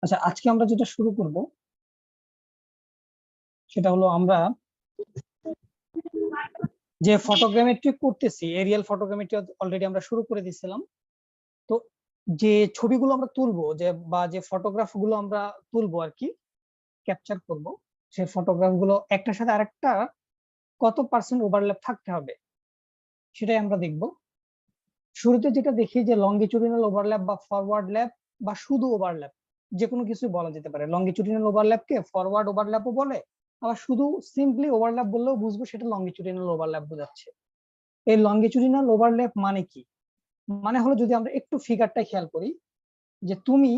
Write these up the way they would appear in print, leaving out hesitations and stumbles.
আচ্ছা, আজকে আমরা যেটা শুরু করব সেটা হলো আমরা যে ফটোগ্রামেট্রি করতেছি, এরিয়াল ফটোগ্রামেট্রি অলরেডি আমরা শুরু করে দিয়েছিলাম। তো যে ছবিগুলো আমরা তুলবো, যে ফটোগ্রাফ গুলো আমরা তুলবো আর কি, ক্যাপচার করব, সেই ফটোগ্রাফ গুলো একটার সাথে আরেকটা কত পার্সেন্ট ওভারল্যাপ থাকতে হবে সেটাই আমরা দেখব। শুরুতে যেটা দেখি যে লঙ্গিচুডিনাল ওভারল্যাপ বা ফরওয়ার্ড ল্যাপ বা শুধু ওভারল্যাপ, যে কোনো কিছু বলা যেতে পারে। লঙ্গিচুডিনাল ওভারল্যাপকে ফরওয়ার্ড ওভারল্যাপও বলে, আবার শুধু সিম্পলি ওভারল্যাপ বললেও বুঝবো সেটা লঙ্গিচুডিনাল ওভারল্যাপ বোঝাচ্ছে। এই লঙ্গিচুডিনাল ওভারল্যাপ মানে কি? মানে হলো, যদি আমরা একটু ফিগারটা খেয়াল করি, যে তুমি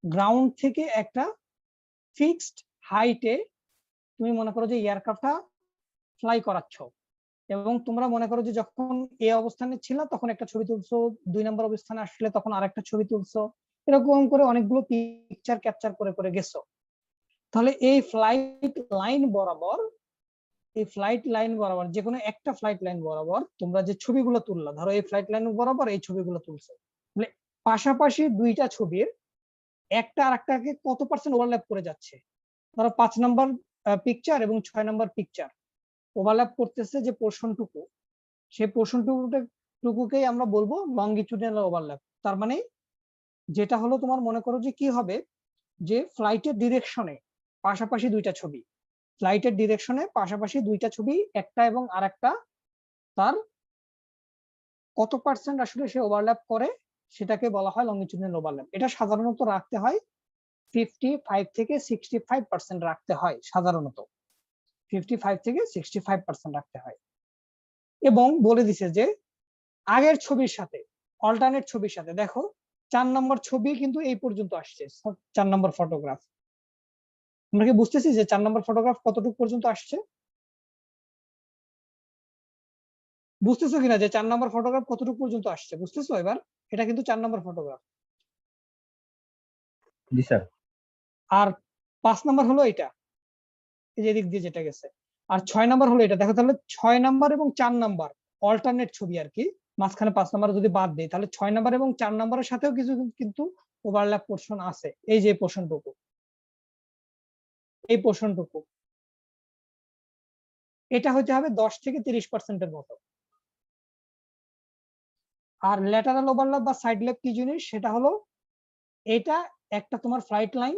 গ্রাউন্ড থেকে একটা ফিক্সড হাইটে তুমি মনে করো যে এয়ারক্রাফটটা ফ্লাই করাচ্ছ, এবং তোমরা মনে করো যে যখন এই অবস্থানে ছিল তখন একটা ছবি তুলছো, 2 নম্বর অবস্থানে আসলে তখন আরেকটা ছবি তুলছো, এরকম করে অনেকগুলো পিকচার ক্যাপচার করে করে গেছো। তাহলে এই ফ্লাইট লাইন বরাবর যে কোনো একটা ফ্লাইট লাইন বরাবর তোমরা যে ছবিগুলো তুললা, ধরো এই ফ্লাইট লাইন বরাবর এই ছবিগুলো তুলছো, মানে পাশাপাশি দুইটা ছবির একটা আরেকটাকে কত পার্সেন্ট ওভারল্যাপ করে যাচ্ছে। ধরো 5 নম্বর পিকচার এবং 6 নম্বর পিকচার ওভারল্যাপ করতেছে যে পোর্শনটুকু, সেই পোর্শনটুকুকেই আমরা বলবো লঙ্গিটিউডিনাল ওভারল্যাপ। তার মানে যেটা হলো, তোমার মনে করো যে কি হবে, যে ফ্লাইটের ডিরেকশনে পাশাপাশি দুইটা ছবি, ফ্লাইটের ডিরেকশনে পাশাপাশি দুইটা ছবি, একটা এবং আরেকটা, তার কত পার্সেন্ট আসলে সে ওভারল্যাপ করে সেটাকে বলা হয় লঙ্গিটিউডিনাল ওভারল্যাপ। এটা সাধারণত রাখতে হয় 55 থেকে 65% রাখতে হয়, সাধারণত 55 থেকে 65% রাখতে হয়। এবং বলে দিছে যে আগের ছবির সাথে, অল্টারনেট ছবির সাথে, দেখো 4 নম্বর ছবি কিন্তু এই পর্যন্ত আসছে, 4 নম্বর ফটোগ্রাফ। আমরা কি বুঝতেছি যে 4 নম্বর ফটোগ্রাফ কতটুকু পর্যন্ত আসছে? বুঝতেছো কিনা যে 4 নম্বর ফটোগ্রাফ কতটুকু পর্যন্ত আসছে? বুঝতেছো এবার? এটা কিন্তু 4 নম্বর ফটোগ্রাফ। জি স্যার। আর 5 নম্বর হলো এটা, এই যে দিক দিয়ে যেটা গেছে। আর 6 নম্বর হলো এটা। দেখো তাহলে 6 নম্বর এবং 4 নম্বর অল্টারনেট ছবি আর কি, মাঝখানে 5 নম্বর যদি বাদ দেয়, তাহলে 6 নম্বর এবং 4 নম্বরের সাথেও কিছু কিন্তু ওভারল্যাপ পোর্শন আছে। এই যে পোর্শনটুকু, এই পোর্শনটুকু, এটা হতে হবে 10 থেকে 30%-এর মতো। আর ল্যাটারাল ওভারল্যাপ বা সাইড ল্যাপ কি জিনিস, সেটা হলো এটা একটা তোমার ফ্লাইট লাইন,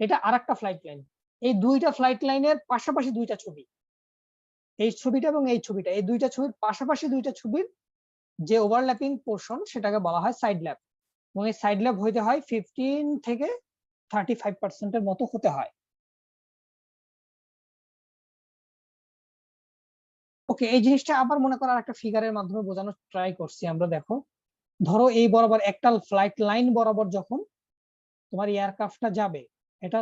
এটা আরেকটা ফ্লাইট লাইন, এই দুইটা ফ্লাইট লাইনের পাশাপাশি দুইটা ছবি, এই ছবিটা এবং এই ছবিটা, এই দুইটা ছবির পাশাপাশি দুইটা ছবির যে ওভারল্যাপিং পোর্শন সেটাকে বলা হয় সাইড ল্যাপ। এবং এই সাইড ল্যাপ হইতে হয় 15 থেকে 35%-এর মতো হতে হয়। ওকে, এই জিনিসটা আবার মনে করো একটা ফিগারের মাধ্যমে বোঝানোর ট্রাই করছি আমরা। দেখো, ধরো এই বরাবর একটা ফ্লাইট লাইন বরাবর যখন তোমার এয়ারক্রাফটটা যাবে, এটা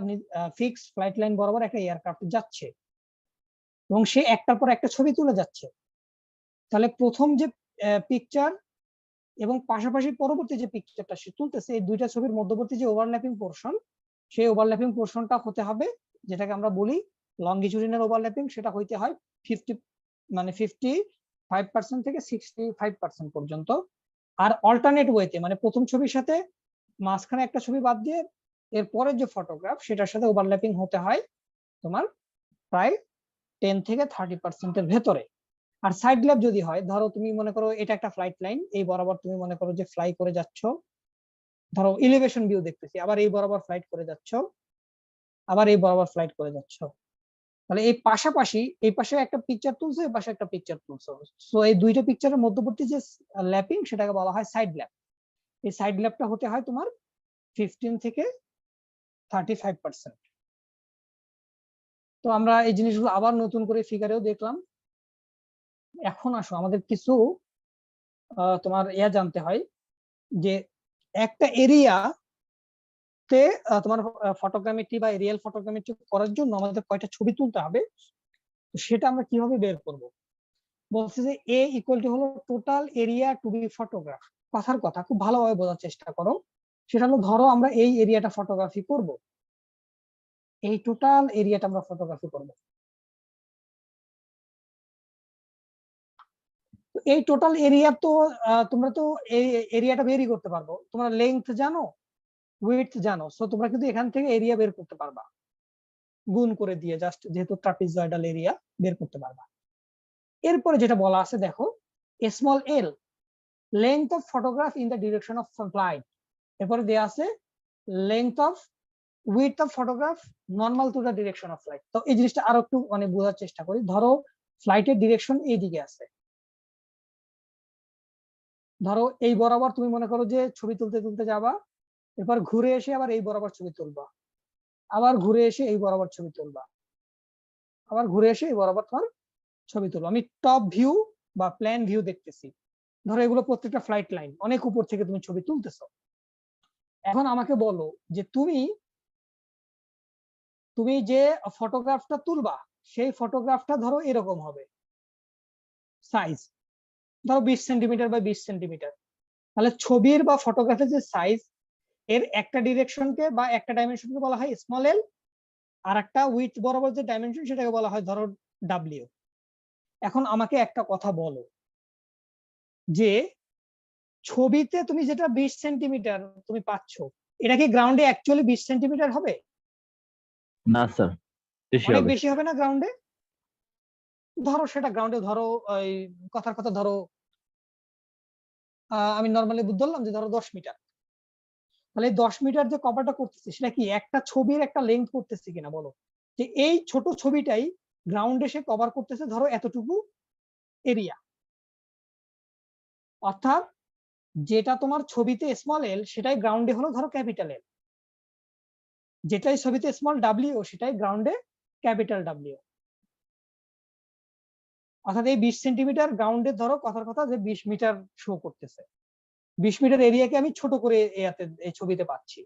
ফিক্সড ফ্লাইট লাইন বরাবর একটা এয়ারক্রাফট যাচ্ছে এবং সে একটার পর একটা ছবি তুলে যাচ্ছে। তাহলে প্রথম যে পিকচার এবং পাশাপাশি পরবর্তী যে পিকচারটা সে তুলতেছে, এই দুইটা ছবির মধ্যবর্তী যে ওভারল্যাপিং পোর্শন, সেই ওভারল্যাপিং পোর্শনটা হতে হবে, যেটাকে আমরা বলি লঙ্গিটিউডিনাল ওভারল্যাপিং, সেটা হইতে হয় 50, মানে 55% থেকে 65% পর্যন্ত। আর অল্টারনেট ওয়েতে, মানে প্রথম ছবির সাথে মাঝখানে একটা ছবি বাদ দিয়ে এর পরের যে ফটোগ্রাফ সেটার সাথে ওভারল্যাপিং হতে হয় তোমার প্রায় 10 থেকে 30%-এর ভেতরে। আর সাইড ল্যাপ যদি হয়, ধরো তুমি মনে করো এটা একটা ফ্লাইট লাইন, এই বরাবর তুমি মনে করো যে ফ্লাই করে যাচ্ছ, ধরো ইলিভেশন ভিউ দেখতেছি, আবার এই বরাবর ফ্লাইট করে যাচ্ছ, আবার এই বরাবর ফ্লাইট করে যাচ্ছ, তাহলে এই পাশাপাশি এই পাশে একটা পিকচার তুলছো, এই পাশে একটা পিকচার তুলছো, সো এই দুইটা পিকচারের মধ্যবর্তী যে ল্যাপিং সেটাকে বলা হয় সাইড ল্যাপ। এই সাইড ল্যাপটা হতে হয় তোমার 15 থেকে 35%। তো আমরা এই জিনিসগুলো আবার নতুন করে ফিগারেও দেখলাম। এখন আসো আমাদের কিছু তোমার জানতে হয়, যে একটা এরিয়া তে তোমার ফটোগ্রামেট্রি বা এরিয়াল ফটোগ্রামেট্রি করার জন্য আমাদের কয়টা ছবি তুলতে হবে, তো সেটা আমরা কিভাবে বের করব। বলছে যে এ ইকুয়াল টু হলো total area to be photograph. কথার কথা খুব ভালোভাবে বোঝার চেষ্টা করো। সেটা হলো, ধরো আমরা এই এরিয়াটা ফটোগ্রাফি করব, এই টোটাল এরিয়াটা আমরা ফটোগ্রাফি করব। এই টোটাল এরিয়া তো তোমরা তো এই এরিয়াটা বেরই করতে পারবো। তোমরা লেন্থ জানো, উইডথ জানো, সো তোমরা কিন্তু এখান থেকে এরিয়া বের করতে পারবা গুণ করে দিয়ে, জাস্ট যেহেতু ট্রাপিজয়েডাল এরিয়া বের করতে পারবা। এরপরে যেটা বলা আছে দেখো, small L length of photograph in the direction of flight. এরপরে দেয়া আছে length of width of photograph normal to the direction of flight. তো এই জিনিসটা আরো একটু মানে বোঝার চেষ্টা করি। ধরো ফ্লাইটের ডিরেকশন এইদিকে আছে, ধরো এই বরাবর তুমি মনে করো যে ছবি তুলতে তুলতে যাবা, এরপর ঘুরে এসে আবার এই বরাবর ছবি তুলবা, আবার ঘুরে এসে এই বরাবর ছবি তুলবা, আবার ঘুরে এসে এই বরাবর তোমার ছবি তুলবো। আমি টপ ভিউ বা প্ল্যান ভিউ দেখতেছি, ধরো এগুলো প্রত্যেকটা ফ্লাইট লাইন, অনেক উপর থেকে তুমি ছবি তুলতেছো। এখন আমাকে বলো যে তুমি যে ফটোগ্রাফটা তুলবা সেই ফটোগ্রাফটা ধরো এরকম হবে সাইজ, ধরো 20 সেন্টিমিটার বাই 20 সেন্টিমিটার। তাহলে ছবির বা ফটোগ্রাফের যে সাইজ, এর একটা ডিরেকশনকে বা একটা ডাইমেনশনকে বলা হয় স্মল এল, আর একটা উইথ বরাবর যে ডাইমেনশন সেটাকে বলা হয় ধরো ডাব্লিউ। এখন আমাকে একটা কথা বলো যে ছবিতে তুমি যেটা 20 সেন্টিমিটার তুমি পাচ্ছ, এটা কি গ্রাউন্ডে অ্যাকচুয়ালি 20 সেন্টিমিটার হবে? না স্যার, বেশি অনেক হবে। বেশি হবে না গ্রাউন্ডে? ধরো সেটা গ্রাউন্ডে ধরো ওই কথার কথা ধরো আমি নর্মালি ধরলাম যে ধরো 10 মিটার। তাহলে 10 মিটার যে কভারটা করতেছি সেটা কি একটা ছবির একটা লেন্থ করতেছি কিনা বলো, যে এই ছোট ছবিটাই গ্রাউন্ডে সে কভার করতেছে ধরো এতটুকু এরিয়া। অর্থাৎ যেটা তোমার ছবিতে স্মল এল সেটাই গ্রাউন্ডে হলো ধরো ক্যাপিটাল এল, যেটাই ছবিতে স্মল ডাব্লিউ সেটাই গ্রাউন্ডে ক্যাপিটাল ডাব্লিউ। অর্থাৎ এই 20 সেন্টিমিটার গ্রাউন্ডে ধরো কথার কথা যে 20 মিটার শো করতেছে, 20 মিটার এরিয়াকে আমি ছোট করে এই ছবিতে পাচ্ছি।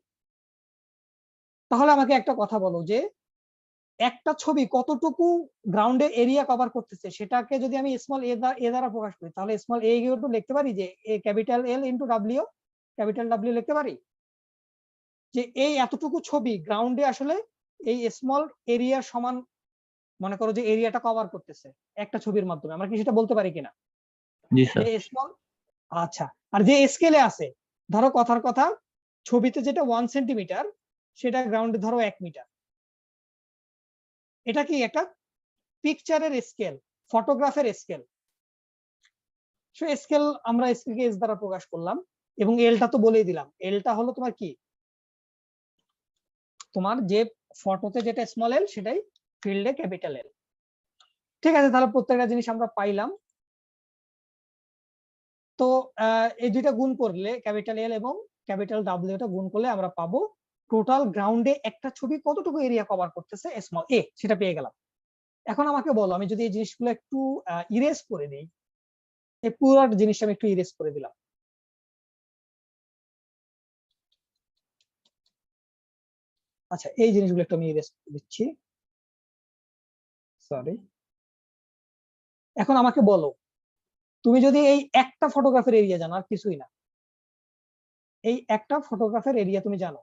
তাহলে আমাকে একটা কথা বলো যে একটা ছবি কতটুকু গ্রাউন্ডে এরিয়া কভার করতেছে সেটাকে যদি আমি স্মল এ দ্বারা প্রকাশ করি, তাহলে স্মল এ তো লিখতে পারি যে A capital L into W, capital W লিখতে পারি যে এই এতটুকু ছবি গ্রাউন্ডে আসলে এই স্মল এরিয়ার সমান মনে করো যে এরিয়াটা কভার করতেছে একটা ছবির মাধ্যমে। আমরা কি সেটা বলতে পারি কিনা জি স্যার। যে স্মল? আচ্ছা, আর যে স্কেলে আছে ধরো কথার কথা ছবিতে যেটা 1 সেন্টিমিটার সেটা গ্রাউন্ডে ধরো 1 মিটার। এটা কি একটা পিকচারের স্কেল, ফটোগ্রাফের স্কেল। সো স্কেল আমরা স্কেলকে এস দ্বারা প্রকাশ করলাম, এবং এলটা তো বলেই দিলাম, এলটা হলো তোমার কি, তোমার যে ফটোতে যেটা স্মল এল সেটাই ফিল্ডে ক্যাপিটাল এল। ঠিক আছে, তাহলে প্রত্যেকটা জিনিস আমরা পাইলাম। তো এই দুইটা গুণ করলে ক্যাপিটাল এল এবং ক্যাপিটাল ডাব্লিউটা গুণ করলে আমরা পাবো টোটাল গ্রাউন্ডে একটা ছবি কতটুকু এরিয়া কভার করতেছে স্মল এ, সেটা পেয়ে গেলাম। এখন আমাকে বলো আমি যদি এই জিনিসগুলো একটু ইরেজ করে দিই, এই পুরো জিনিসটা আমি একটু ইরেজ করে দিলাম। আচ্ছা, এই জিনিসগুলো একটু আমি ইরেজ করে দিচ্ছি, সরি। এখন আমাকে বলো তুমি যদি এই একটা ফটোগ্রাফের এরিয়া জানো, আর কিছুই না, এই একটা ফটোগ্রাফের এরিয়া তুমি জানো,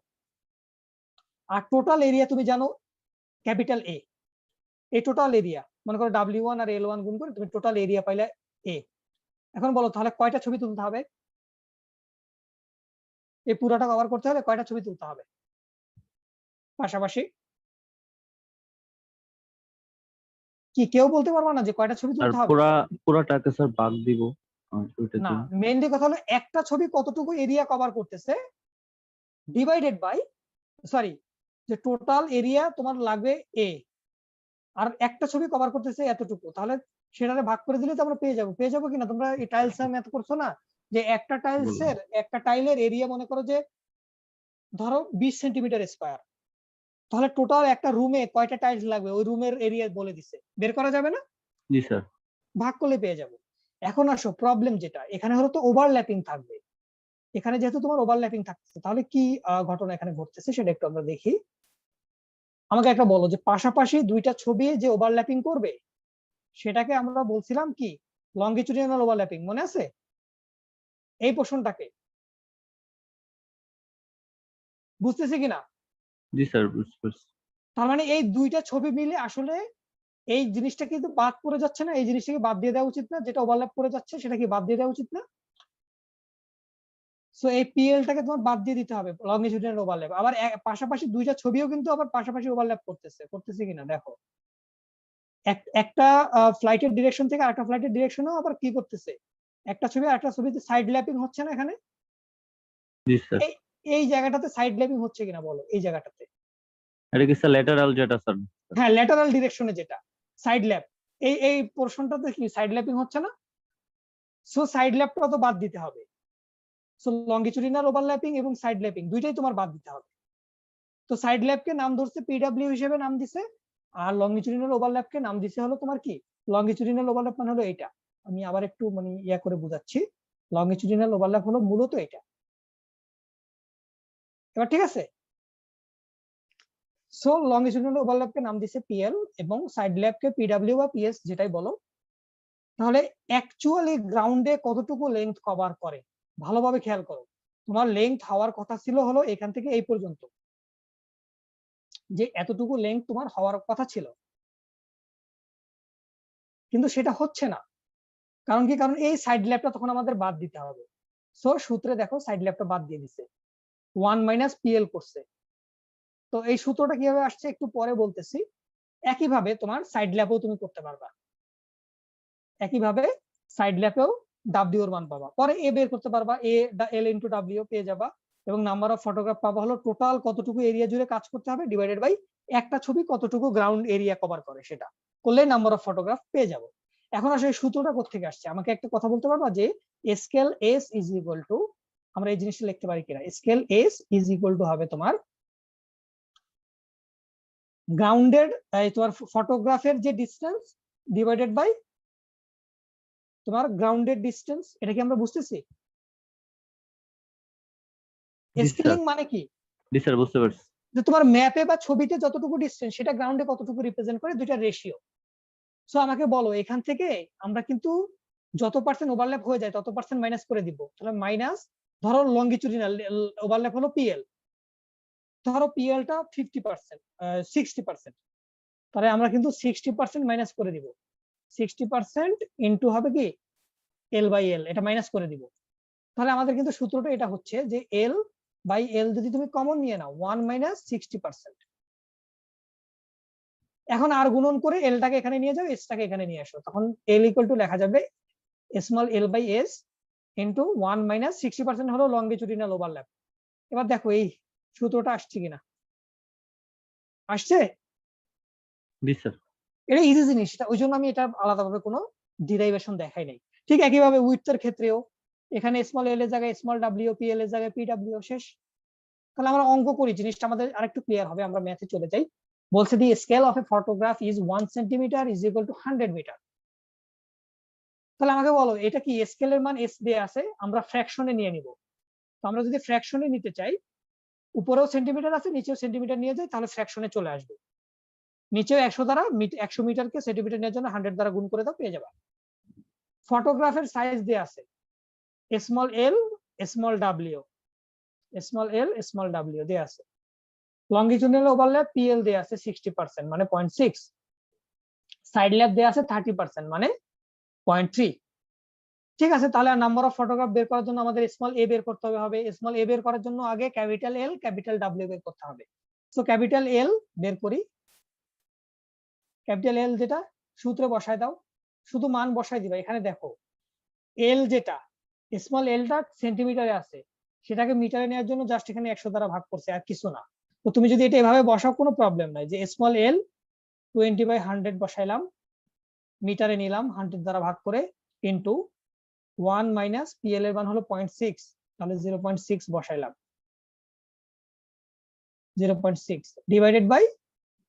আর টোটাল এরিয়া তুমি জানো ক্যাপিটাল এ, এই টোটাল এরিয়া মনে করো W1 আর L1 গুণ করে তুমি টোটাল এরিয়া পাইলে এ। এখন বলো তাহলে কয়টা ছবি তুলতে হবে? এই পুরোটা কভার করতে হলে কয়টা ছবি তুলতে হবে পাশাপাশি? কি কেউ বলতে পারবা না যে কয়টা ছবি আর তুলতে হবে? পুরাটাকে স্যার ভাগ দিব ওইটার না, জন্য। মেইনলি কথা হলো একটা ছবি কতটুকু এরিয়া কভার করতেছে ডিভাইডেড বাই, সরি, যে টোটাল এরিয়া তোমার লাগবে এ, আর একটা ছবি কভার করতেছে এতটুকু, তাহলে সেটারে ভাগ করে দিলে তো আমরা পেয়ে যাবো কিনা? তোমরা এই টাইলস ম্যাথ করছো না, যে একটা টাইলের এরিয়া মনে করো যে ধরো 20 সেন্টিমিটার স্কয়ার, তাহলে টোটাল একটা রুমে কয়টা টাইলস লাগবে ওই রুমের এরিয়া বলে দিছে, বের করা যাবে না? জি স্যার। ভাগ করলে পেয়ে যাবো। এখন আসো প্রবলেম যেটা এখানে হলো, তো ওভারল্যাপিং থাকবে এখানে, যেহেতু তোমার ওভারল্যাপিং থাকতেছে তাহলে কি ঘটনা এখানে ঘটতেছে সেটা একটু আমরা দেখি। আমাকে একটা বলো যে পাশাপাশি দুইটা ছবি যে ওভারল্যাপিং করবে সেটাকে আমরা বলছিলাম কি লঙ্গিচুডিনাল ওভারল্যাপিং, মনে আছে এই পোর্শনটাকে? বুঝতেছি কিনা? জি স্যার, বুঝতে পারছি। তার মানে এই দুইটা ছবি মিলে আসলে এই জিনিসটা কিন্তু বাদ পড়ে যাচ্ছে না, এই জিনিসটাকে বাদ দিয়ে দেওয়া উচিত না, যেটা ওভারল্যাপ করে যাচ্ছে সেটা কি বাদ দিয়ে দেওয়া উচিত না? সো এই পিএলটাকে তোমার বাদ দিয়ে দিতে হবে লংগিটিউডিনাল ওভারল্যাপ। আবার পাশাপাশি দুইটা ছবিও কিন্তু আবার পাশাপাশি ওভারল্যাপ করতেছে কিনা দেখো। একটা ফ্লাইটের ডিরেকশন থেকে আরেকটা ফ্লাইটের ডিরেকশনও আবার কি করতেছে, একটা ছবি আরেকটা ছবিতে সাইড ল্যাপিং হচ্ছে না এখানে? জি স্যার। এই এই জায়গাটাতে সাইড ল্যাপিং হচ্ছে কিনা বলো, এই জায়গাটাতে। এটা কি স্যার ল্যাটারাল যেটা স্যার? হ্যাঁ, ল্যাটারাল ডিরেকশনে যেটা সাইড ল্যাপ, এই পোরশনটাতে কি সাইড ল্যাপিং হচ্ছে না? সো সাইড ল্যাপটা তো বাদ দিতে হবে। সো লংগিটিউডিনাল ওভারল্যাপিং এবং সাইড ল্যাপিং দুইটাই তোমার বাদ দিতে হবে। তো সাইড ল্যাপকে নাম ধরছে পিডব্লিউ হিসেবে নাম দিছে, আর লংগিটিউডিনাল ওভারল্যাপকে নাম দিছে হলো তোমার কি, লংগিটিউডিনাল ওভারল্যাপ মানে হলো এইটা। আমি আবার একটু মানে ইয়া করে বুঝাচ্ছি, লংগিটিউডিনাল ওভারল্যাপ হলো মূলত এটা। এবার ঠিক আছে। সো লংগিটিউডিনাল ওভারল্যাপকে নাম দিছে পিএল এবং সাইড ল্যাপকে পিডব্লিউ বা পিএস যেটাই বলো। তাহলে অ্যাকচুয়ালি গ্রাউন্ডে কতটুকু লেন্থ কভার করে ভালোভাবে খেয়াল করো। তোমার লেন্থ হওয়ার কথা ছিল হলো এখান থেকে এই পর্যন্ত, যে এতটুকু লেন্থ তোমার হওয়ার কথা ছিল, কিন্তু সেটা হচ্ছে না। কারণ কি, কারণ এই সাইড ল্যাপটা তখন আমাদের বাদ দিতে হবে। সো সূত্রে দেখো সাইড ল্যাপটা বাদ দিয়ে দিছে, 1 মাইনাস পিএল করছে। তো এই সূত্রটা কিভাবে আসছে একটু পরে বলতেছি। একইভাবে তোমার সাইড ল্যাপেও তুমি করতে পারবা, একইভাবে সাইড ল্যাপেও ডাব্লিউ এর মান পাবা, পরে এ বের করতে পারবা, এ এল ইন্টু ডাব্লিউ পেয়ে যাবা, এবং নাম্বার অফ ফটোগ্রাফ পাবা হলো টোটাল কতটুকু এরিয়া জুড়ে কাজ করতে হবে ডিভাইডেড বাই একটা ছবি কতটুকু গ্রাউন্ড এরিয়া কভার করে, সেটা করলে নাম্বার অফ ফটোগ্রাফ পেয়ে যাবো। এখন আসলে সূত্রটা কোথেকে আসছে, আমাকে একটা কথা বলতে পারবা যে scale S is equal two, আমরা এই জিনিসটা লিখতে পারি কিনা, scale S is equal two হবে তোমার গ্রাউন্ডের তোমার ফটোগ্রাফের যে ডিস্টেন্স ডিভাইডেড বাই তোমার গ্রাউন্ডের ডিস্টেন্স। এটা কি আমরা বুঝতেছি? জি স্যার। স্কেলিং মানে কি, জি স্যার, বুঝতে পারছি। যে তোমার ম্যাপে বা ছবিতে যতটুকু ডিস্টেন্স সেটা গ্রাউন্ডে কতটুকু রিপ্রেজেন্ট করে, দুইটা রেশিও। সো আমাকে বলো এখান থেকে আমরা কিন্তু যত পার্সেন্ট ওভারল্যাপ হয়ে যায় তত পার্সেন্ট মাইনাস করে দিব। তাহলে মাইনাস, ধরো লংগিটিউডিনাল ওভারল্যাপ হলো পিএল, ধরো পিএলটা 50%, 60%, তাহলে আমরা কিন্তু 60% মাইনাস করে দিব। 60% ইন্টু হবে কি এল বাই এল, এটা মাইনাস করে দিব। তাহলে আমাদের কিন্তু সূত্রটা এটা হচ্ছে যে এল বাই এল যদি তুমি কমন নিয়ে নাও 1 মাইনাস 60%। এখন আর গুণন করে এলটাকে এখানে নিয়ে যাও, এসটাকে এখানে নিয়ে আসো, তখন এল ইকুয়াল টু লেখা যাবে small L by S into 1 minus 60% হলো লংগিটিউডিনাল ওভারল্যাপ। এবার দেখো এই সূত্রটা আসছে কিনা, আসছে? জি স্যার। এটা ইজি জিনিস, ওই জন্য আমি এটা আলাদাভাবে কোনো ডিরাইভেশন দেখাই নাই। ঠিক একইভাবে উইডথের ক্ষেত্রেও এখানে স্মল এল এর জায়গায় স্মল ডাব্লিউ, পি এল এর জায়গায় পি ডাব্লিউ, শেষ। তাহলে আমরা অঙ্ক করি, জিনিসটা আমাদের আরেকটু ক্লিয়ার হবে, আমরা ম্যাথে চলে যাই। বলছে the scale of a photograph is 1 centimetre is equal to 100 metre. তাহলে আমাকে বলো এটা কি স্কেলের মান এস দিয়ে আছে, আমরা ফ্র্যাকশনে নিয়ে নিব। তো আমরা যদি ফ্র্যাকশনে নিতে চাই, উপরেও সেন্টিমিটার আছে নিচেও সেন্টিমিটার নিয়ে যাই, তাহলে ফ্র্যাকশনে চলে আসবে। নিচেও 100 দ্বারা 100 মিটারকে সেন্টিমিটার নেওয়ার জন্য 100 দ্বারা গুণ করে দাও, পেয়ে যাবা। ফটোগ্রাফের সাইজ দিয়ে আছে স্মল এল স্মল ডাব্লিউ, স্মল এল স্মল ডাব্লিউ দিয়ে আছে। লংগিটিউডিনাল ওভারল্যাপ পিএল দিয়ে আছে 60% মানে 0.6, সাইড ল্যাপ দিয়ে আছে 30% মানে 0.3। ঠিক আছে, তাহলে নাম্বার অফ ফটোগ্রাফ বের করার জন্য আমাদের স্মল এ বের করতে হবে। স্মল এ বের করার জন্য আগে ক্যাপিটাল এল ক্যাপিটাল ডাব্লিউ বের করতে হবে। সো ক্যাপিটাল এল বের করি, ক্যাপিটাল এল যেটা সূত্রে বসায় দাও, শুধু মান বসায় দিবা। এখানে দেখো এল যেটা স্মল এলটা সেন্টিমিটারে আছে, সেটাকে মিটারে নেওয়ার জন্য জাস্ট এখানে 100 দ্বারা ভাগ করছে, আর কিছু না। তো তুমি যদি এটা এভাবে বসাও কোনো প্রবলেম নাই, যে স্মল এল 20/100 বসাইলাম, মিটারে নিলাম 100 দ্বারা ভাগ করে, ইন্টু 1 মাইনাস পিএল এর মান হলো 0.6, তাহলে 0.6 বসাইলাম, 0.6 ডিভাইডেড বাই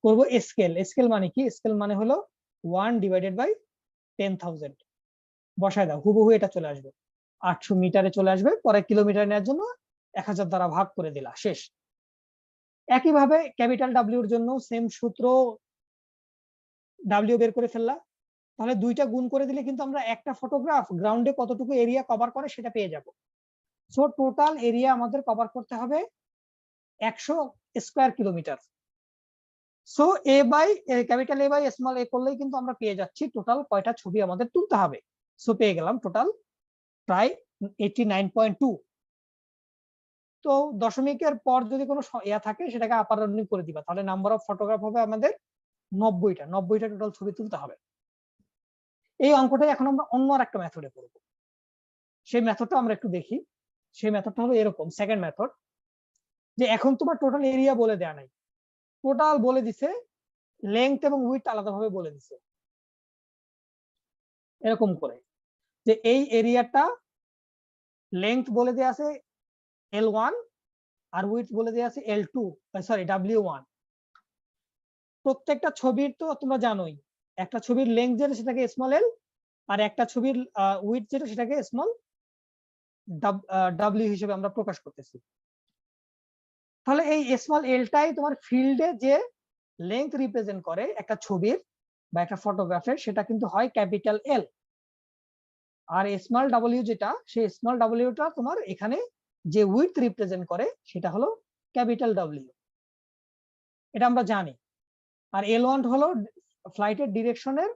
করব স্কেল। স্কেল মানে কি, স্কেল মানে হলো 1 ডিভাইডেড বাই 10,000 বসায় দাও, হুবহু এটা চলে আসবে 800 মিটারে চলে আসবে। পরে কিলোমিটার নেওয়ার জন্য 1000 দ্বারা ভাগ করে দিলা, শেষ। একইভাবে ক্যাপিটাল ডাব্লিউর জন্য সেম সূত্র, ডাব্লিউ বের করে ফেললা, তাহলে দুইটা গুণ করে দিলে কিন্তু আমরা একটা ফটোগ্রাফ গ্রাউন্ডে কতটুকু এরিয়া কভার করে সেটা পেয়ে যাব। সো টোটাল এরিয়া আমাদের কভার করতে হবে 100 square kilometre. So A by capital A by small A করলেই কিন্তু আমরা পেয়ে যাচ্ছি টোটাল কয়টা ছবি আমাদের তুলতে হবে। সো পেয়ে গেলাম টোটাল প্রায় 89.2। তো দশমিকের পর যদি কোনো ইয়া থাকে সেটাকে আপার রাউন্ডিং করে দিবা, তাহলে নাম্বার অফ ফটোগ্রাফ হবে আমাদের 90টা টোটাল ছবি তুলতে হবে। এই অঙ্কটাই এখন আমরা অন্য একটা মেথডে করব, সেই মেথডটা আমরা একটু দেখি। সেই মেথডটা হলো এরকম, সেকেন্ড মেথড, যে এখন তোমার টোটাল এরিয়া বলে দেয়া নাই, টোটাল বলে দিছে, লেংথ এবং উইডথ আলাদাভাবে বলে দিছে এরকম করে, যে এই এরিয়াটা লেংথ বলে দেয়া আছে L1 আর উইডথ বলে দেয়া আছে L2, সরি W1। প্রত্যেকটা ছবির তো তোমরা জানোই, একটা ছবির লেংথ যেটা সেটাকে স্মল এল, আর একটা ছবির উইডথ যেটা সেটাকে স্মল ডাব্লিউ হিসেবে আমরা প্রকাশ করতেছি। তাহলে এই স্মল এলটাই তোমার ফিল্ডে যে লেংথ রিপ্রেজেন্ট করে একটা ছবির বা একটা ফটোগ্রাফের, সেটা কিন্তু হয় ক্যাপিটাল এল। আর স্মল ডাব্লিউ যেটা, সেই স্মল ডাব্লিউটা তোমার এখানে যে উইডথ রিপ্রেজেন্ট করে সেটা হলো ক্যাপিটাল ডাব্লিউ, এটা আমরা জানি। আর L1 হলো ফ্লাইটের ডিরেকশনের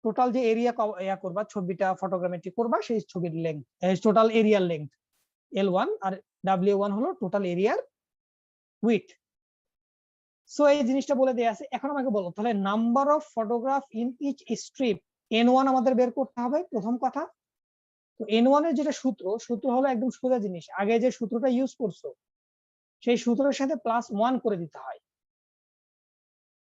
টোটাল যে এরিয়া ইয়া করবা, ছবিটা ফটোগ্রামেট্রি করবা, সেই ছবির লেংথ, টোটাল এরিয়ার লেংথ L1, আর W1 হলো টোটাল এরিয়ার উইডথ। সো এই জিনিসটা বলে দেয়া আছে। এখন আমাকে বলো তাহলে number of photograph in each strip N1 আমাদের বের করতে হবে প্রথম কথা। তো N1 এর যেটা সূত্র হলো একদম সোজা জিনিস, আগে যে সূত্রটা ইউজ করছো সেই সূত্রের সাথে +1 করে দিতে হয়।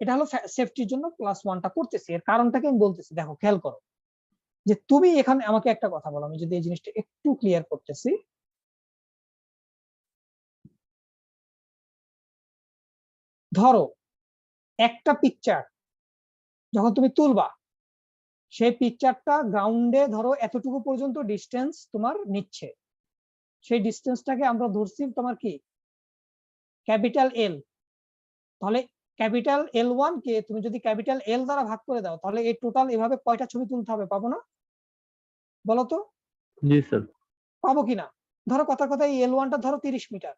এটা হলো সেফটির জন্য +1টা করতেছি, এর কারণটাকে আমি বলতেছি। দেখো খেয়াল করো, যে তুমি এখানে আমাকে একটা কথা বলো, আমি যদি এই জিনিসটা একটু ক্লিয়ার করতেছি। ধরো একটা পিকচার যখন তুমি তুলবা, সেই পিকচারটা গ্রাউন্ডে ধরো এতটুকু পর্যন্ত ডিস্টেন্স তোমার নিচ্ছে, সেই ডিস্টেন্সটাকে আমরা ধরছি তোমার কি ক্যাপিটাল এল। তাহলে ক্যাপিটাল L1 কে তুমি যদি ক্যাপিটাল এল দ্বারা ভাগ করে দাও, তাহলে এই টোটাল এভাবে কয়টা ছবি তুলতে হবে, পাবো না? বলো তো জি স্যার। পাবো কিনা। ধরো কথার কথা এই L1টা ধরো 30 মিটার,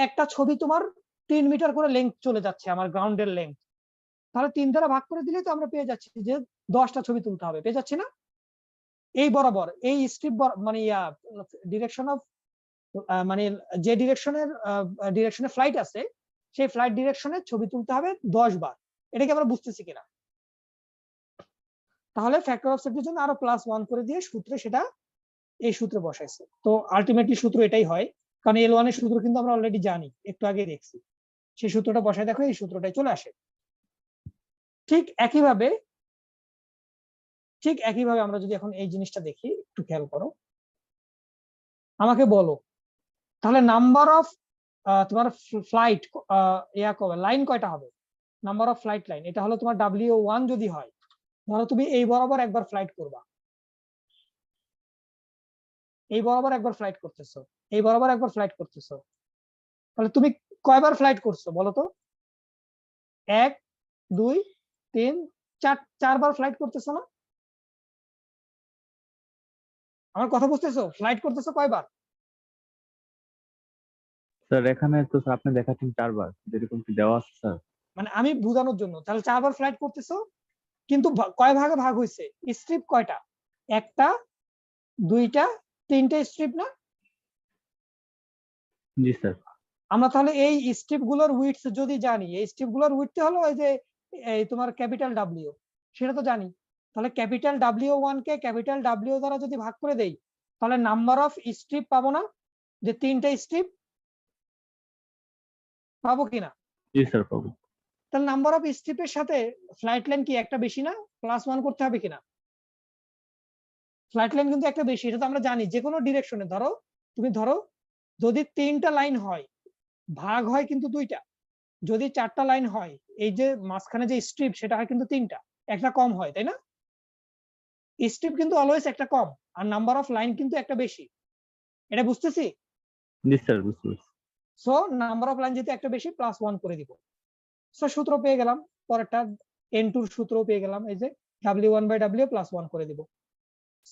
একটা ছবি তোমার 3 মিটার করে লেংথ চলে যাচ্ছে আমার গ্রাউন্ডের লেংথ, তাহলে 3 দ্বারা ভাগ করে দিলে তো আমরা পেয়ে যাচ্ছি যে 10টা ছবি তুলতে হবে, পেয়ে যাচ্ছি না? এই বরাবর এই স্ট্রিপ মানে ডিরেকশন অফ মানে যে ডিরেকশনে ফ্লাইট আছে, সেই ফ্লাইট ডিরেকশনে ছবি তুলতে হবে 10 বার। এটা কি আমরা বুঝতেছি কিনা? তাহলে ফ্যাক্টর অফ সেফটির জন্য আরো +1 করে দিয়ে সূত্রে সেটা এই সূত্রে বসাইছে। তো আলটিমেটলি সূত্র এটাই হয়, কারণ L1 এর সূত্র কিন্তু আমরা অলরেডি জানি, একটু আগে দেখছি। সেই সূত্রটা বসায় দেখো, এই সূত্রটাই চলে আসে। ঠিক একইভাবে আমরা যদি এখন এই জিনিসটা দেখি, একটু খেয়াল করো, আমাকে বলো তাহলে নাম্বার অফ তোমার ফ্লাইট লাইন কয়টা হবে, নাম্বার অফ ফ্লাইট লাইন, এটা হলো তোমার W1 যদি হয়, ধরো তুমি এই বরাবর একবার ফ্লাইট করবা, এই বরাবর একবার ফ্লাইট করতেছো, এই বরাবর একবার ফ্লাইট করতেছো, তাহলে তুমি কয়বার ফ্লাইট করছো বলো তো? 1 2 3 4, 4বার ফ্লাইট করতেছো না? আমার কথা বুঝতেছো? ফ্লাইট করতেছো কয়বার? স্যার এখানে তো আপনি দেখাচ্ছেন 4 বার, যেরকম কি দেওয়া আছে স্যার। মানে আমি বোঝানোর জন্য, তাহলে 4বার ফ্লাইট করতেছো, কিন্তু কয় ভাগে ভাগ হয়েছে, স্ট্রিপ কয়টা, একটা, দুইটা, তিনটে স্ট্রিপ না? জি স্যার। আমরা তাহলে এই স্ট্রিপ গুলোর উইডথ যদি জানি, এই স্ট্রিপ গুলোর উইডথ হলো ওই যে এই তোমার ক্যাপিটাল ডাব্লিউ, সেটা তো জানি। তাহলে ক্যাপিটাল W1 কে ক্যাপিটাল ডাব্লিউ দ্বারা যদি ভাগ করে দেই, তাহলে নাম্বার অফ স্ট্রিপ পাবো না, যে 3টা স্ট্রিপ পাবো কিনা? জি স্যার পাবো। তাহলে নাম্বার অফ স্ট্রিপের সাথে ফ্লাইট লাইন কি একটা বেশি না? +1 করতে হবে কিনা? ফ্লাইট লাইন কিন্তু একটা বেশি, এটা তো আমরা জানি। যে কোনো ডিরেকশনে ধরো, তুমি ধরো যদি 3টা লাইন হয়, ভাগ হয় কিন্তু 2টা। যদি 4টা লাইন হয়, এই যে মাঝখানে যে স্ট্রিপ সেটা হয় কিন্তু 3টা, একটা কম হয়, তাই না? স্ট্রিপ কিন্তু অলওয়েজ একটা কম, আর নাম্বার অফ লাইন কিন্তু একটা বেশি, এটা বুঝতেছি। জি স্যার, বুঝতে পারছি। সো নাম্বার অফ লাইন যেহেতু একটা বেশি, +1 করে দিব। সো সূত্র পেয়ে গেলাম, পরেরটা N2 এর সূত্র পেয়ে গেলাম, এই যে W1/W +1 করে দিব।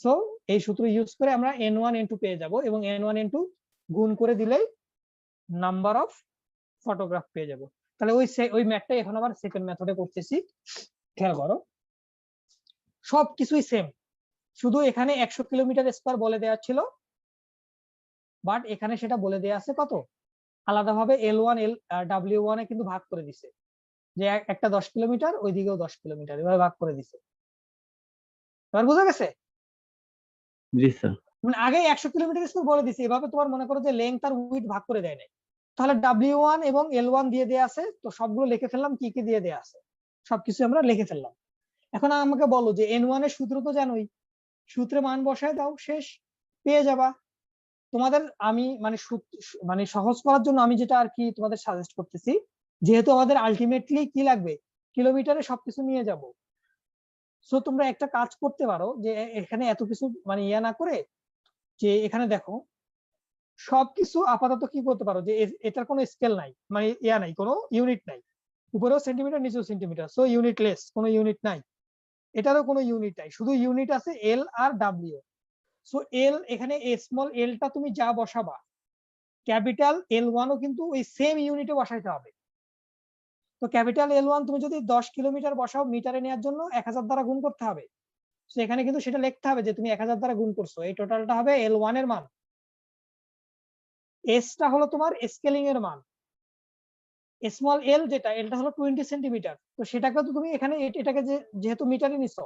সো এই সূত্র ইউজ করে আমরা N1 N2 পেয়ে যাব, এবং N1 N2 গুণ করে দিলেই নাম্বার অফ ফটোগ্রাফ পেয়ে যাব। তাহলে ওই ম্যাথটাই এখন আবার সেকেন্ড মেথডে করতেছি। খেয়াল করো, সবকিছুই সেম, শুধু এখানে 100 কিলোমিটার স্কয়ার বলে দেওয়া ছিল, বাট এখানে সেটা বলে দেয়া আছে কত আলাদাভাবে L1 W1 এ কিন্তু ভাগ করে দিছে, যে একটা 10 কিলোমিটার ওইদিকেও 10 কিলোমিটার এভাবে ভাগ করে দিছে। এবার বোঝা গেছে? জি স্যার। মানে আগে 100 কিলোমিটার স্কোর বলে দিছে, এভাবে তোমার মনে করো যে লেংথ আর উইডথ ভাগ করে দেয় নাই। তাহলে W1 এবং L1 দিয়ে দেয়া আছে, তো সবগুলো লিখে ফেললাম কি কি দিয়ে দেয়া আছে, সবকিছু আমরা লিখে ফেললাম। এখন আমাকে বলো যে N1 এর সূত্র তো জানোই, সূত্রে মান বসায় দাও, শেষ, পেয়ে যাবা। তোমাদের আমি মানে মানে সহজ করার জন্য আমি যেটা আর কি তোমাদের সাজেস্ট করতেছি, যেহেতু আমাদের আলটিমেটলি কি লাগবে, কিলোমিটারে সবকিছু নিয়ে যাব, সো তোমরা একটা কাজ করতে পারো যে এখানে এত কিছু মানে ইয়া না করে, যে এখানে দেখো সবকিছু আপাতত কি করতে পারো যে এটার কোনো স্কেল নাই, মানে ইয়া নাই, কোনো ইউনিট নাই, উপরেও সেন্টিমিটার নিচেও সেন্টিমিটার, সো ইউনিটলেস, কোনো ইউনিট নাই, এটারও কোনো ইউনিট নাই, শুধু ইউনিট আছে এল আর ডাব্লিউ। সো এল এখানে স্মল এলটা তুমি যা বসাবা, ক্যাপিটাল L1 ও কিন্তু ওই সেম ইউনিটে বসাইতে হবে। তো ক্যাপিটাল L1 তুমি যদি 10 কিলোমিটার বসাও, মিটারে নেওয়ার জন্য 1000 দ্বারা গুণ করতে হবে। তো এখানে কিন্তু সেটা লিখতে হবে যে তুমি 1000 দ্বারা গুণ করছো, এই টোটালটা হবে L1 এর মান। এস টা হলো তোমার স্কেলিং এর মান, স্মল এল যেটা, এলটা হলো 20 সেন্টিমিটার, তো সেটাকে তো তুমি এখানে এটাকে যেহেতু মিটারে নিছো,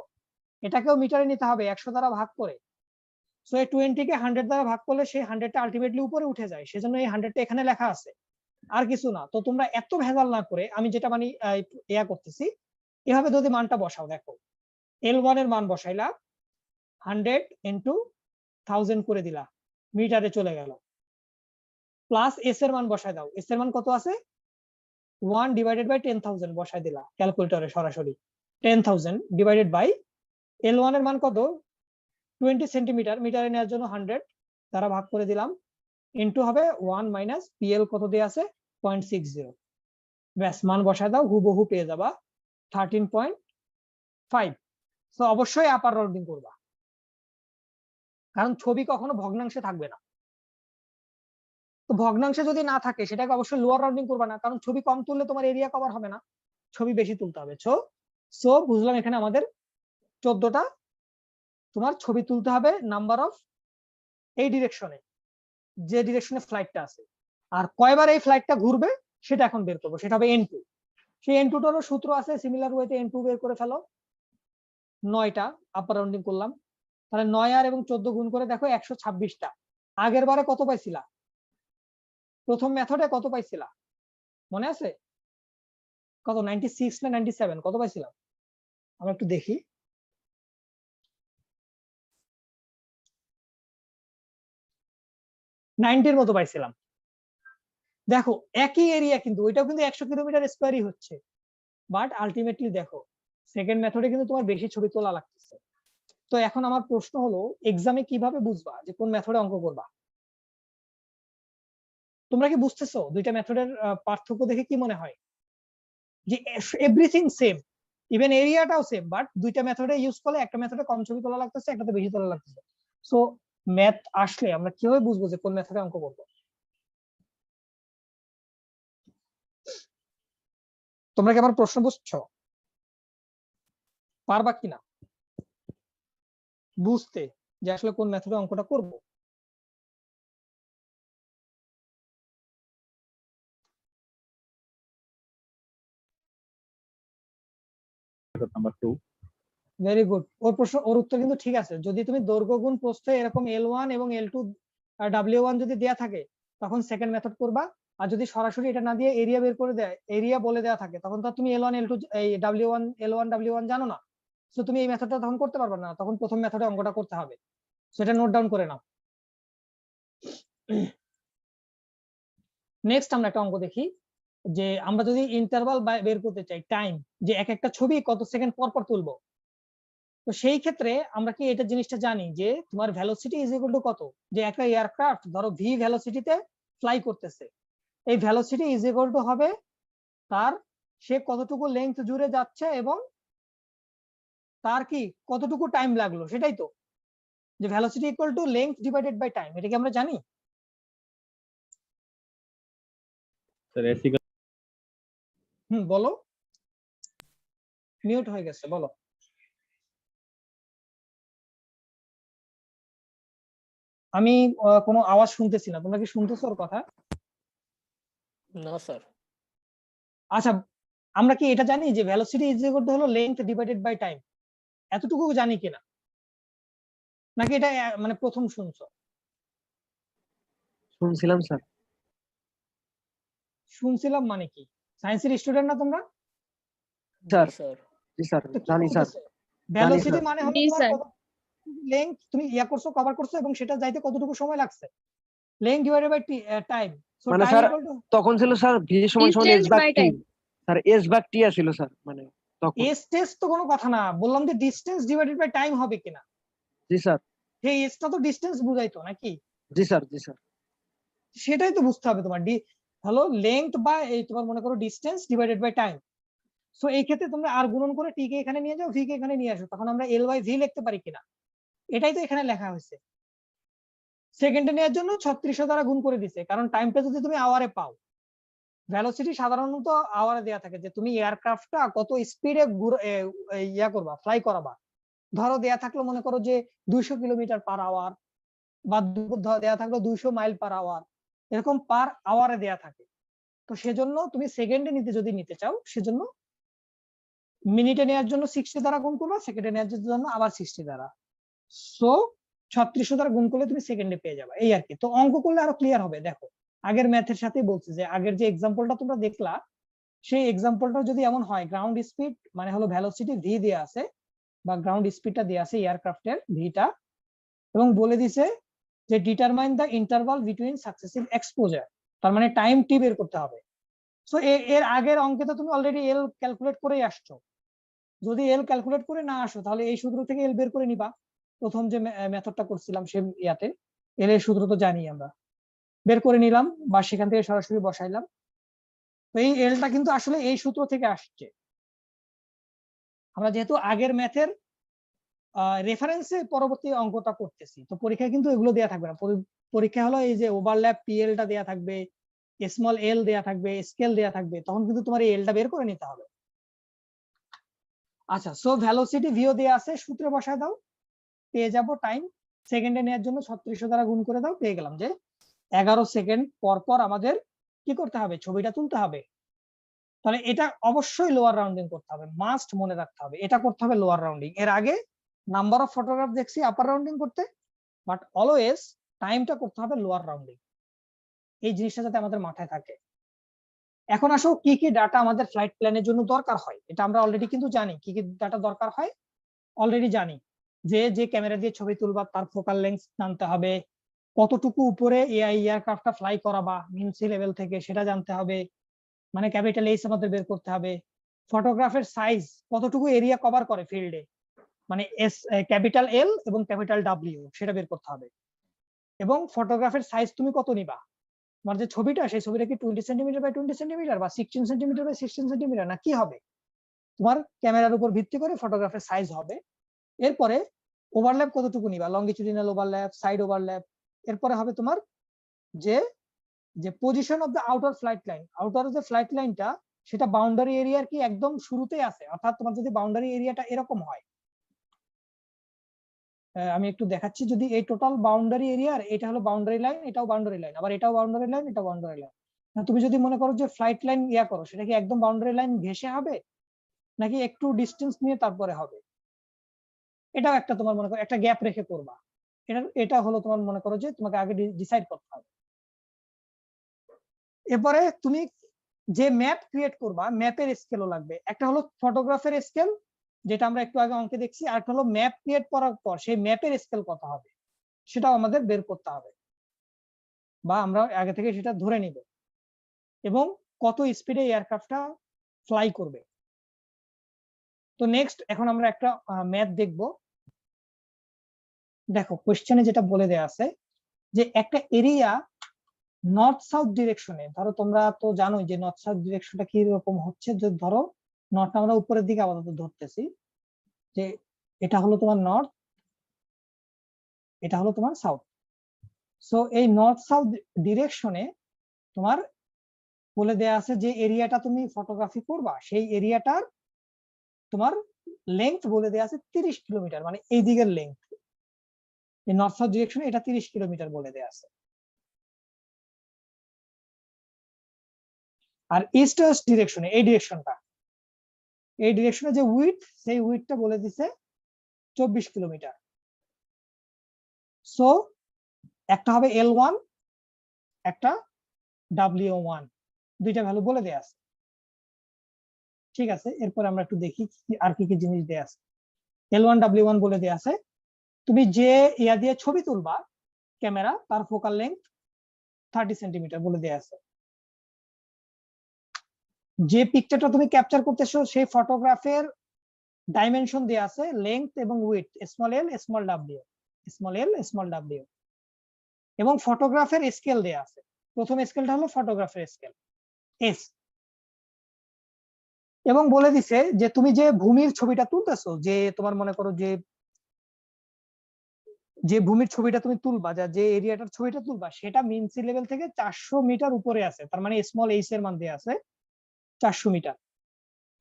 এটাকেও মিটারে নিতে হবে 100 দ্বারা ভাগ করে। সো এই 20 কে 100 দ্বারা ভাগ করলে সেই 100টা আলটিমেটলি উপরে উঠে যায়, সেজন্য এই 100টা এখানে লেখা আছে, আর কিছু না। তো তোমরা এত ভেজাল না করে আমি যেটা মানে ইয়া করতেছি, এভাবে যদি মানটা বসাও, দেখো L1 এর মান বসাইলা 100 ইন্টু 1000 করে দিলা, মিটারে চলে গেল, প্লাস এস এর মান বসাই দাও, এস এর মান কত আছে 1 ডিভাইডেড বাই 10,000 বসাই দিলা ক্যালকুলেটরে সরাসরি, 10,000 ডিভাইডেড বাই L1 এর মান কত 20 সেন্টিমিটার, মিটারে নেওয়ার জন্য 100 দ্বারা ভাগ করে দিলাম, ইন্টু হবে 1 মাইনাস PL কত দেয়া আছে 0.60, ব্যাস মান বসায় দাও, হুবহু পেয়ে যাবা 13.5। তো অবশ্যই আপার রাউন্ডিং করবা, কারণ ছবি কখনো ভগ্নাংশে থাকবে না। তো ভগ্নাংশে যদি না থাকে সেটাকে অবশ্যই লোয়ার রাউন্ডিং করবা না, কারণ ছবি কম তুললে তোমার এরিয়া কভার হবে না, ছবি বেশি তুলতে হবে। সো বুঝলাম এখানে আমাদের 14টা তোমার ছবি তুলতে হবে নাম্বার অফ এই ডিরেকশনে, যে ডিরেকশনে ফ্লাইটটা আছে, আর কয়বার এই ফ্লাইটটা ঘুরবে সেটা এখন বের করবো, সেটা হবে N2। সেই N2টারও সূত্র আছে, সিমিলার ওয়েতে N2 বের করে ফেলো। 9টা আপার রাউন্ডিং করলাম, তাহলে 9 আর এবং 14 গুণ করে দেখো 126টা। আগের বারে কত পাইছিলা, প্রথম মেথডে কত পাইছিলা মনে আছে, কত 96 না 97 কত পাইছিলাম, আমরা একটু দেখি। 90-র মতো পাইছিলাম। দেখো একই এরিয়া, কিন্তু ওইটাও কিন্তু 100 কিলোমিটার স্কোয়ারই হচ্ছে, বাট আলটিমেটলি দেখো সেকেন্ড মেথডে কিন্তু তোমার বেশি ছবি তোলা লাগতেছে। তো এখন আমার প্রশ্ন হলো, এক্সামে কিভাবে বুঝবা যে কোন মেথডে অঙ্ক করবা? তোমরা কি বুঝতেছো দুইটা মেথডের পার্থক্য দেখে কি মনে হয়? যে এভরিথিং সেম, ইভেন এরিয়াটাও সেম, বাট দুইটা মেথডে ইউজ করলে একটা মেথডে কম ছবি তোলা লাগতেছে, একটাতে বেশি তোলা লাগতেছে। সো ম্যাথ আসলে আমরা কিভাবে বুঝবো যে কোন মেথডে অঙ্ক করবো? তোমরা কি আমার প্রশ্ন বুঝছো, পারবা কিনা বুঝতে যে আসলে কোন মেথডে অঙ্কটা করব? নাম্বার 2। ভেরি গুড, ওর প্রশ্ন ওর উত্তর কিন্তু ঠিক আছে। যদি তুমি দৈর্ঘ্য গুণ প্রস্থে এরকম L1 এবং L2 আর W1 যদি দেয়া থাকে তখন সেকেন্ড মেথড করবা, আর যদি সরাসরি এটা না দিয়ে এরিয়া বের করে দেয়, এরিয়া বলে দেয়া থাকে, তখন তো তুমি L1 L2 এই W1 L1 W1 জানো না, তো তুমি এই মেথডটা তখন করতে পারবে না, তখন প্রথম মেথডে অঙ্কটা করতে হবে। সেটা নোট ডাউন করে নাও। নেক্সট আমরা একটা অঙ্ক দেখি, যে আমরা যদি ইন্টারভাল বের করতে চাই, টাইম, যে এক একটা ছবি কত সেকেন্ড পর পর তুলবো, তো সেই ক্ষেত্রে আমরা কি এটা জিনিসটা জানি যে তোমার ভেলোসিটি ইজ ইকুয়াল টু কত, যে একটা এয়ারক্রাফট ধরো ভি ভেলোসিটিতে ফ্লাই করতেছে, এই ভেলোসিটি ইজ ইকুয়াল টু হবে তার সে কতটুকু লেংথ জুড়ে যাচ্ছে এবং তার কি কতটুকু টাইম লাগলো, সেটাই তো, যে velocity equal to length divided by time, এটা কি আমরা জানি? স্যার এস বলো, মিউট হয়ে গেছে, বলো। আমি কোনো আওয়াজ শুনতেছি না, তোমরা কি শুনতেছো ওর কথা? না স্যার। আচ্ছা, আমরা কি এটা জানি যে ভেলোসিটি ইজ ইকুয়াল টু হলো লেন্থ ডিভাইডেড বাই টাইম? এতটুকু জানি কিনা, নাকি এটা মানে প্রথম শুনছো? শুনছিলাম স্যার। শুনছিলাম মানে কি? সায়েন্সের স্টুডেন্ট না তোমরা? স্যার স্যার জি স্যার তো কি জানি স্যার। বলতেছে? Velocity sir. মানে হলো জি তোমার স্যার। লেন্থ তুমি করছো, কভার করছো, এবং সেটা যাইতে কতটুকু সময় লাগছে, length divided by time. So মানে টাইম স্যার ইকুয়াল টু তখন ছিল স্যার ভি সমান সমান এস Distance ভাগ by T. time. Sir S ভাগ টি ছিল স্যার, মানে তখন। এস টেস্ট তো কোনো কথা না, বললাম যে ডিসটেন্স ডিভাইডেড বাই টাইম হবে কিনা। জি স্যার। সেই এসটা তো ডিসটেন্স বুঝাইতো নাকি? জি স্যার। জি স্যার। সেটাই তো বুঝতে হবে তোমার। হলো লেন্থ বা এই তোমার মনে করো distance divided by time. So এই ক্ষেত্রে তোমরা আর গুণন করে টি কে এখানে নিয়ে যাও, ভি কে এখানে নিয়ে আসো, তখন আমরা এল বাই ভি লিখতে পারি কিনা, এটাই তো এখানে লেখা হয়েছে। সেকেন্ডে নেওয়ার জন্য 3600 দ্বারা গুণ করে দিছে, কারণ টাইমটা যদি তুমি আওয়ারে পাও, ভেলোসিটি সাধারণত আওয়ারে দেয়া থাকে, যে তুমি এয়ারক্রাফটটা কত স্পিডে করবা, ফ্লাই করাবা। ধরো দেয়া থাকলো মনে করো যে 200 কিলোমিটার পার আওয়ার, বা দেয়া থাকলো 200 মাইল পার আওয়ার, এরকম পার আওয়ারে দেয়া থাকে। তো সেজন্য তুমি সেকেন্ডে যদি নিতে চাও, সেজন্য মিনিটে নেওয়ার জন্য 60 দ্বারা গুণ করবা, সেকেন্ডে নেওয়ার জন্য আবার 60 দ্বারা। সো 3600 দ্বারা গুণ করলে তুমি সেকেন্ডে পেয়ে যাবে, এই আর কি। তো অঙ্ক করলে আরো ক্লিয়ার হবে। দেখো আগের ম্যাথের সাথে বলছে যে আগের যে এক্সাম্পলটা তোমরা দেখলা, সেই এক্সাম্পলটা যদি এমন হয়, গ্রাউন্ড স্পিড মানে হলো ভেলোসিটি ভি দেয়া আছে, বা গ্রাউন্ড স্পিডটা দেয়া আছে এয়ারক্রাফটের ভিটা, এবং বলে দিছে যে determine the interval between successive exposure, তার মানে টাইম টি বের করতে হবে। সো এর আগের অঙ্কে তো তুমি অলরেডি এল ক্যালকুলেট করেই আসছো। যদি এল ক্যালকুলেট করে না আসো, তাহলে এই সূত্র থেকে এল বের করে নিবা। প্রথম যে মেথডটা করছিলাম সে ইয়াতে এল এর সূত্র তো জানি আমরা, বের করে নিলাম, বা সেখান থেকে সরাসরি বসাইলাম। তো এই এলটা কিন্তু আসলে এই সূত্র থেকে আসছে। আমরা যেহেতু আগের ম্যাথের রেফারেন্সে পরবর্তী অঙ্কটা করতেছি, তো পরীক্ষায় কিন্তু এগুলো দেয়া থাকবে না। পরীক্ষা হলো এই যে ওভারল্যাপ পিএলটা দেয়া থাকবে, স্মল এল দেয়া থাকবে, স্কেল দেয়া থাকবে, তখন কিন্তু তোমার এই এলটা বের করে নিতে হবে। আচ্ছা, সো ভেলোসিটি ভিও দেয়া আছে, সূত্রে বসায় দাও, পেয়ে যাব টাইম। সেকেন্ডে নেওয়ার জন্য 3600 দ্বারা গুণ করে দাও, পেয়ে গেলাম যে 11 সেকেন্ড পর পর আমাদের কি করতে হবে, ছবিটা তুলতে হবে। তাহলে এটা অবশ্যই লোয়ার রাউন্ডিং করতে হবে, মাস্ট মনে রাখতে হবে, এটা করতে হবে লোয়ার রাউন্ডিং। এর আগে নাম্বার অফ ফটোগ্রাফ দেখছি আপার রাউন্ডিং করতে, বাট অলওয়েজ টাইমটা করতে হবে লোয়ার রাউন্ডিং। এই জিনিসটা যাতে আমাদের মাথায় থাকে। এখন আসো কি কি ডাটা আমাদের ফ্লাইট প্ল্যানের জন্য দরকার হয়, এটা আমরা অলরেডি কিন্তু জানি কি কি ডাটা দরকার হয়, অলরেডি জানি। যে ক্যামেরা দিয়ে ছবি তুলবা তার ফোকাল লেন্থ জানতে হবে, কতটুকু উপরে এয়ারক্রাফটটা ফ্লাই করাবা মিন সি লেভেল থেকে সেটা জানতে হবে, মানে ক্যাপিটাল এইচ আমাদের বের করতে হবে। ফটোগ্রাফের সাইজ কতটুকু এরিয়া কভার করে ফিল্ডে, মানে এস ক্যাপিটাল এল এবং ক্যাপিটাল ডাব্লিউ, সেটা বের করতে হবে। এবং ফটোগ্রাফের সাইজ তুমি কত নিবা, তোমার যে ছবিটা সেই ছবিটা কি 20 সেন্টিমিটার বাই 20 সেন্টিমিটার, বা 16 সেন্টিমিটার বাই 16 সেন্টিমিটার, না কি হবে, তোমার ক্যামেরার উপর ভিত্তি করে ফটোগ্রাফের সাইজ হবে। এরপরে ওভারল্যাপ কতটুকু নিবা, লঙ্গিচুডিনাল ওভারল্যাপ, সাইড ওভারল্যাপ। এরপরে হবে তোমার যে যে position of the outer flight line, outer যে ফ্লাইট লাইনটা সেটা বাউন্ডারি এরিয়ার কি একদম শুরুতেই আছে, অর্থাৎ তোমার যদি বাউন্ডারি এরিয়াটা এরকম হয়, আমি একটু দেখাচ্ছি, যদি এই টোটাল বাউন্ডারি এরিয়ার এটা হলো বাউন্ডারি লাইন, এটাও বাউন্ডারি লাইন, আবার এটাও বাউন্ডারি লাইন, এটাও বাউন্ডারি লাইন, তুমি যদি মনে করো যে ফ্লাইট লাইন করো, সেটা কি একদম বাউন্ডারি লাইন ঘেঁষে হবে, নাকি একটু ডিস্টেন্স নিয়ে তারপরে হবে, এটাও একটা তোমার মনে করো একটা গ্যাপ রেখে করবা। এটা হলো তোমার মনে করো যে তোমাকে আগে ডিসাইড করতে হবে। এরপরে তুমি যে ম্যাপ ক্রিয়েট করবা, ম্যাপের স্কেলও লাগবে। একটা হলো ফটোগ্রাফের স্কেল, যেটা আমরা একটু আগে অঙ্কে দেখছি, আর একটা হলো ম্যাপ ক্রিয়েট করার পর সেই ম্যাপের স্কেল কত হবে, সেটাও আমাদের বের করতে হবে, বা আমরা আগে থেকে সেটা ধরে নিব, এবং কত স্পিডে এয়ারক্রাফটটা ফ্লাই করবে। তো নেক্সট এখন আমরা একটা ম্যাথ দেখব। দেখো কোশ্চেনে যেটা বলে দেয়া আছে যে একটা এরিয়া নর্থ সাউথ ডিরেকশনে, ধরো তোমরা তো জানোই যে নর্থ সাউথ ডিরেকশনটা কি রকম হচ্ছে, যে ধরো নর্থ আমরা উপরের দিকে আপাতত ধরতেছি, যে এটা হলো তোমার নর্থ, এটা হলো তোমার সাউথ। সো এই নর্থ সাউথ ডিরেকশনে তোমার বলে দেয়া আছে যে এরিয়াটা তুমি ফটোগ্রাফি করবা, সেই এরিয়াটার তোমার লেংথ বলে দেয়া আছে 30 কিলোমিটার, মানে এই দিকের লেংথ। এই নর্থ সাউথ ডিরেকশনে এটা 30 কিলোমিটার বলে দেয়া আছে। আর ইস্ট ওয়েস্ট ডিরেকশনে এই ডিরেকশনে যে উইডথ, সেই উইডথটা বলে দিছে 24 কিলোমিটার। সো একটা হবে L1, একটা W1, দুইটা ভ্যালু বলে দেয়া আছে। ঠিক আছে, এরপর আমরা একটু দেখি আর কি কি জিনিস দেয়া আছে। L1 W1 বলে দেয়া আছে। তুমি যে ইয়া দিয়ে ছবি তুলবা ক্যামেরা, তার ফোকাল লেন্থ 30 সেন্টিমিটার বলে দেয়া আছে। যে পিকচারটা তুমি ক্যাপচার করতেছো সেই ফটোগ্রাফের ডাইমেনশন দেয়া আছে, লেন্থ এবং উইডথ, স্মল এল স্মল ডাব্লিউ, এবং ফটোগ্রাফের স্কেল দেয়া আছে। প্রথম স্কেলটা হলো ফটোগ্রাফের স্কেল এস, এবং বলে দিছে যে তুমি যে ভূমির ছবিটা তুলতেছো, যে তোমার মনে করো যে ভূমির ছবিটা তুমি তুলবা, যে এরিয়াটার ছবিটা তুলবা, সেটা মিন সি লেভেল থেকে 400 মিটার উপরে আছে। তার মানে স্মল এইচ এর মান দেয়া আছে 400 মিটার।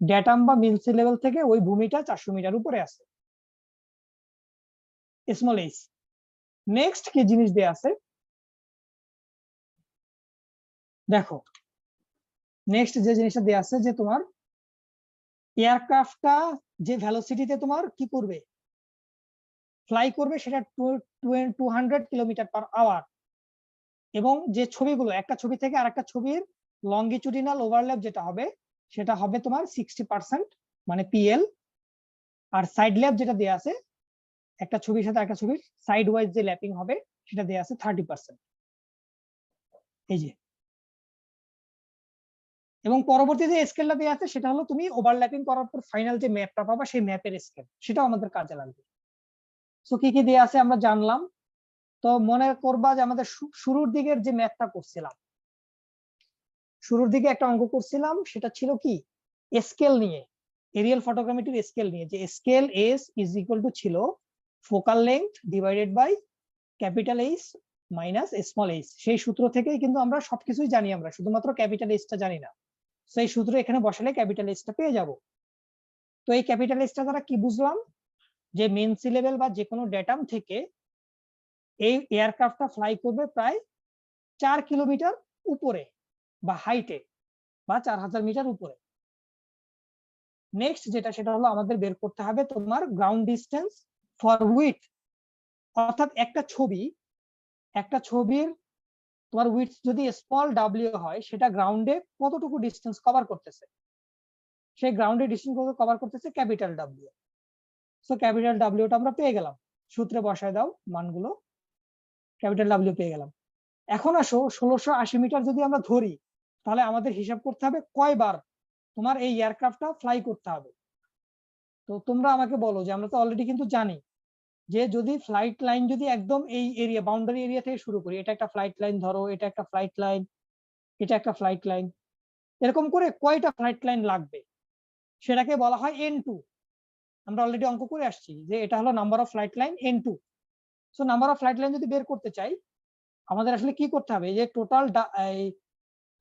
ড্যাটাম বা মিন সি লেভেল থেকে ওই ভূমিটা 400 মিটার উপরে আছে, স্মল এইচ। নেক্সট কি জিনিস দেয়া আছে দেখো, নেক্সট যে জিনিসটা দেয়া আছে যে তোমার এয়ারক্রাফটটা যে ভেলোসিটিতে তোমার কি করবে, ফ্লাই করবে, সেটা 200 কিলোমিটার পার আওয়ার। এবং যে ছবিগুলো একটা ছবি থেকে আরেকটা ছবির লঙ্গিচুডিনাল ওভারল্যাপ যেটা হবে, সেটা হবে তোমার 60%, মানে পিএল। আর সাইড ল্যাপ যেটা দেয়া আছে, একটা ছবির সাথে একটা ছবির সাইড ওয়াইজ যে ল্যাপিং হবে, সেটা দেয়া আছে 30%। এই যে, এবং পরবর্তী যে স্কেলটা দেয়া আছে সেটা হলো তুমি ওভারল্যাপিং করার পর ফাইনাল যে ম্যাপটা পাবা, সেই ম্যাপের স্কেল, সেটাও আমাদের কাজে লাগবে। সো কি কি দেয়া আছে আমরা জানলাম। তো মনে করবা যে আমাদের শুরুর দিকের যে ম্যাথটা করছিলাম, শুরুর দিকে একটা অঙ্ক করছিলাম, সেটা ছিল কি স্কেল নিয়ে, এরিয়াল ফটোগ্রামেট্রির স্কেল নিয়ে, যে scale S is equal to ছিল focal length divided by capital H minus small H. সেই সূত্র থেকেই কিন্তু আমরা সবকিছুই জানি, আমরা শুধুমাত্র ক্যাপিটাল এইচটা জানি না। সেই সূত্র এখানে বসালে ক্যাপিটাল এইচটা পেয়ে যাব। তো এই ক্যাপিটাল এইচটা দ্বারা কি বুঝলাম, যে মেন সি লেভেল বা যে কোনো ড্যাটাম থেকে এই এয়ারক্রাফটটা ফ্লাই করবে প্রায় 4 কিলোমিটার উপরে বা হাইটে, বা 4000 মিটার উপরে। নেক্সট যেটা, সেটা হলো আমাদের বের করতে হবে তোমার গ্রাউন্ড ডিস্টেন্স ফর উইথ, অর্থাৎ একটা ছবির তোমার উইথ যদি স্মল ডাব্লিউ হয়, সেটা গ্রাউন্ডে কতটুকু ডিস্টেন্স কভার করতেছে, সেই গ্রাউন্ডে ডিস্টেন্স কভার করতেছে ক্যাপিটাল ডাব্লিউ। সো ক্যাপিটাল ডাব্লিউটা আমরা পেয়ে গেলাম, সূত্রে বসায় দাও মানগুলো, ক্যাপিটাল ডাব্লিউ পেয়ে গেলাম। এখন আসো 1680 মিটার যদি আমরা ধরি, তাহলে আমাদের হিসাব করতে হবে কয়বার তোমার এই এয়ারক্রাফটটা ফ্লাই করতে হবে। তো তোমরা আমাকে বলো, যে আমরা তো অলরেডি কিন্তু জানি যে যদি ফ্লাইট লাইন যদি একদম এই এরিয়া, বাউন্ডারি এরিয়া থেকে শুরু করি, এটা একটা ফ্লাইট লাইন ধরো, এটা একটা ফ্লাইট লাইন, এটা একটা ফ্লাইট লাইন, এরকম করে কয়টা ফ্লাইট লাইন লাগবে, সেটাকে বলা হয় N2। আমরা অলরেডি অঙ্ক করে আসছি যে এটা হলো number of flight line N2। So number of flight line যদি বের করতে চাই, আমাদের আসলে কি করতে হবে, যে টোটাল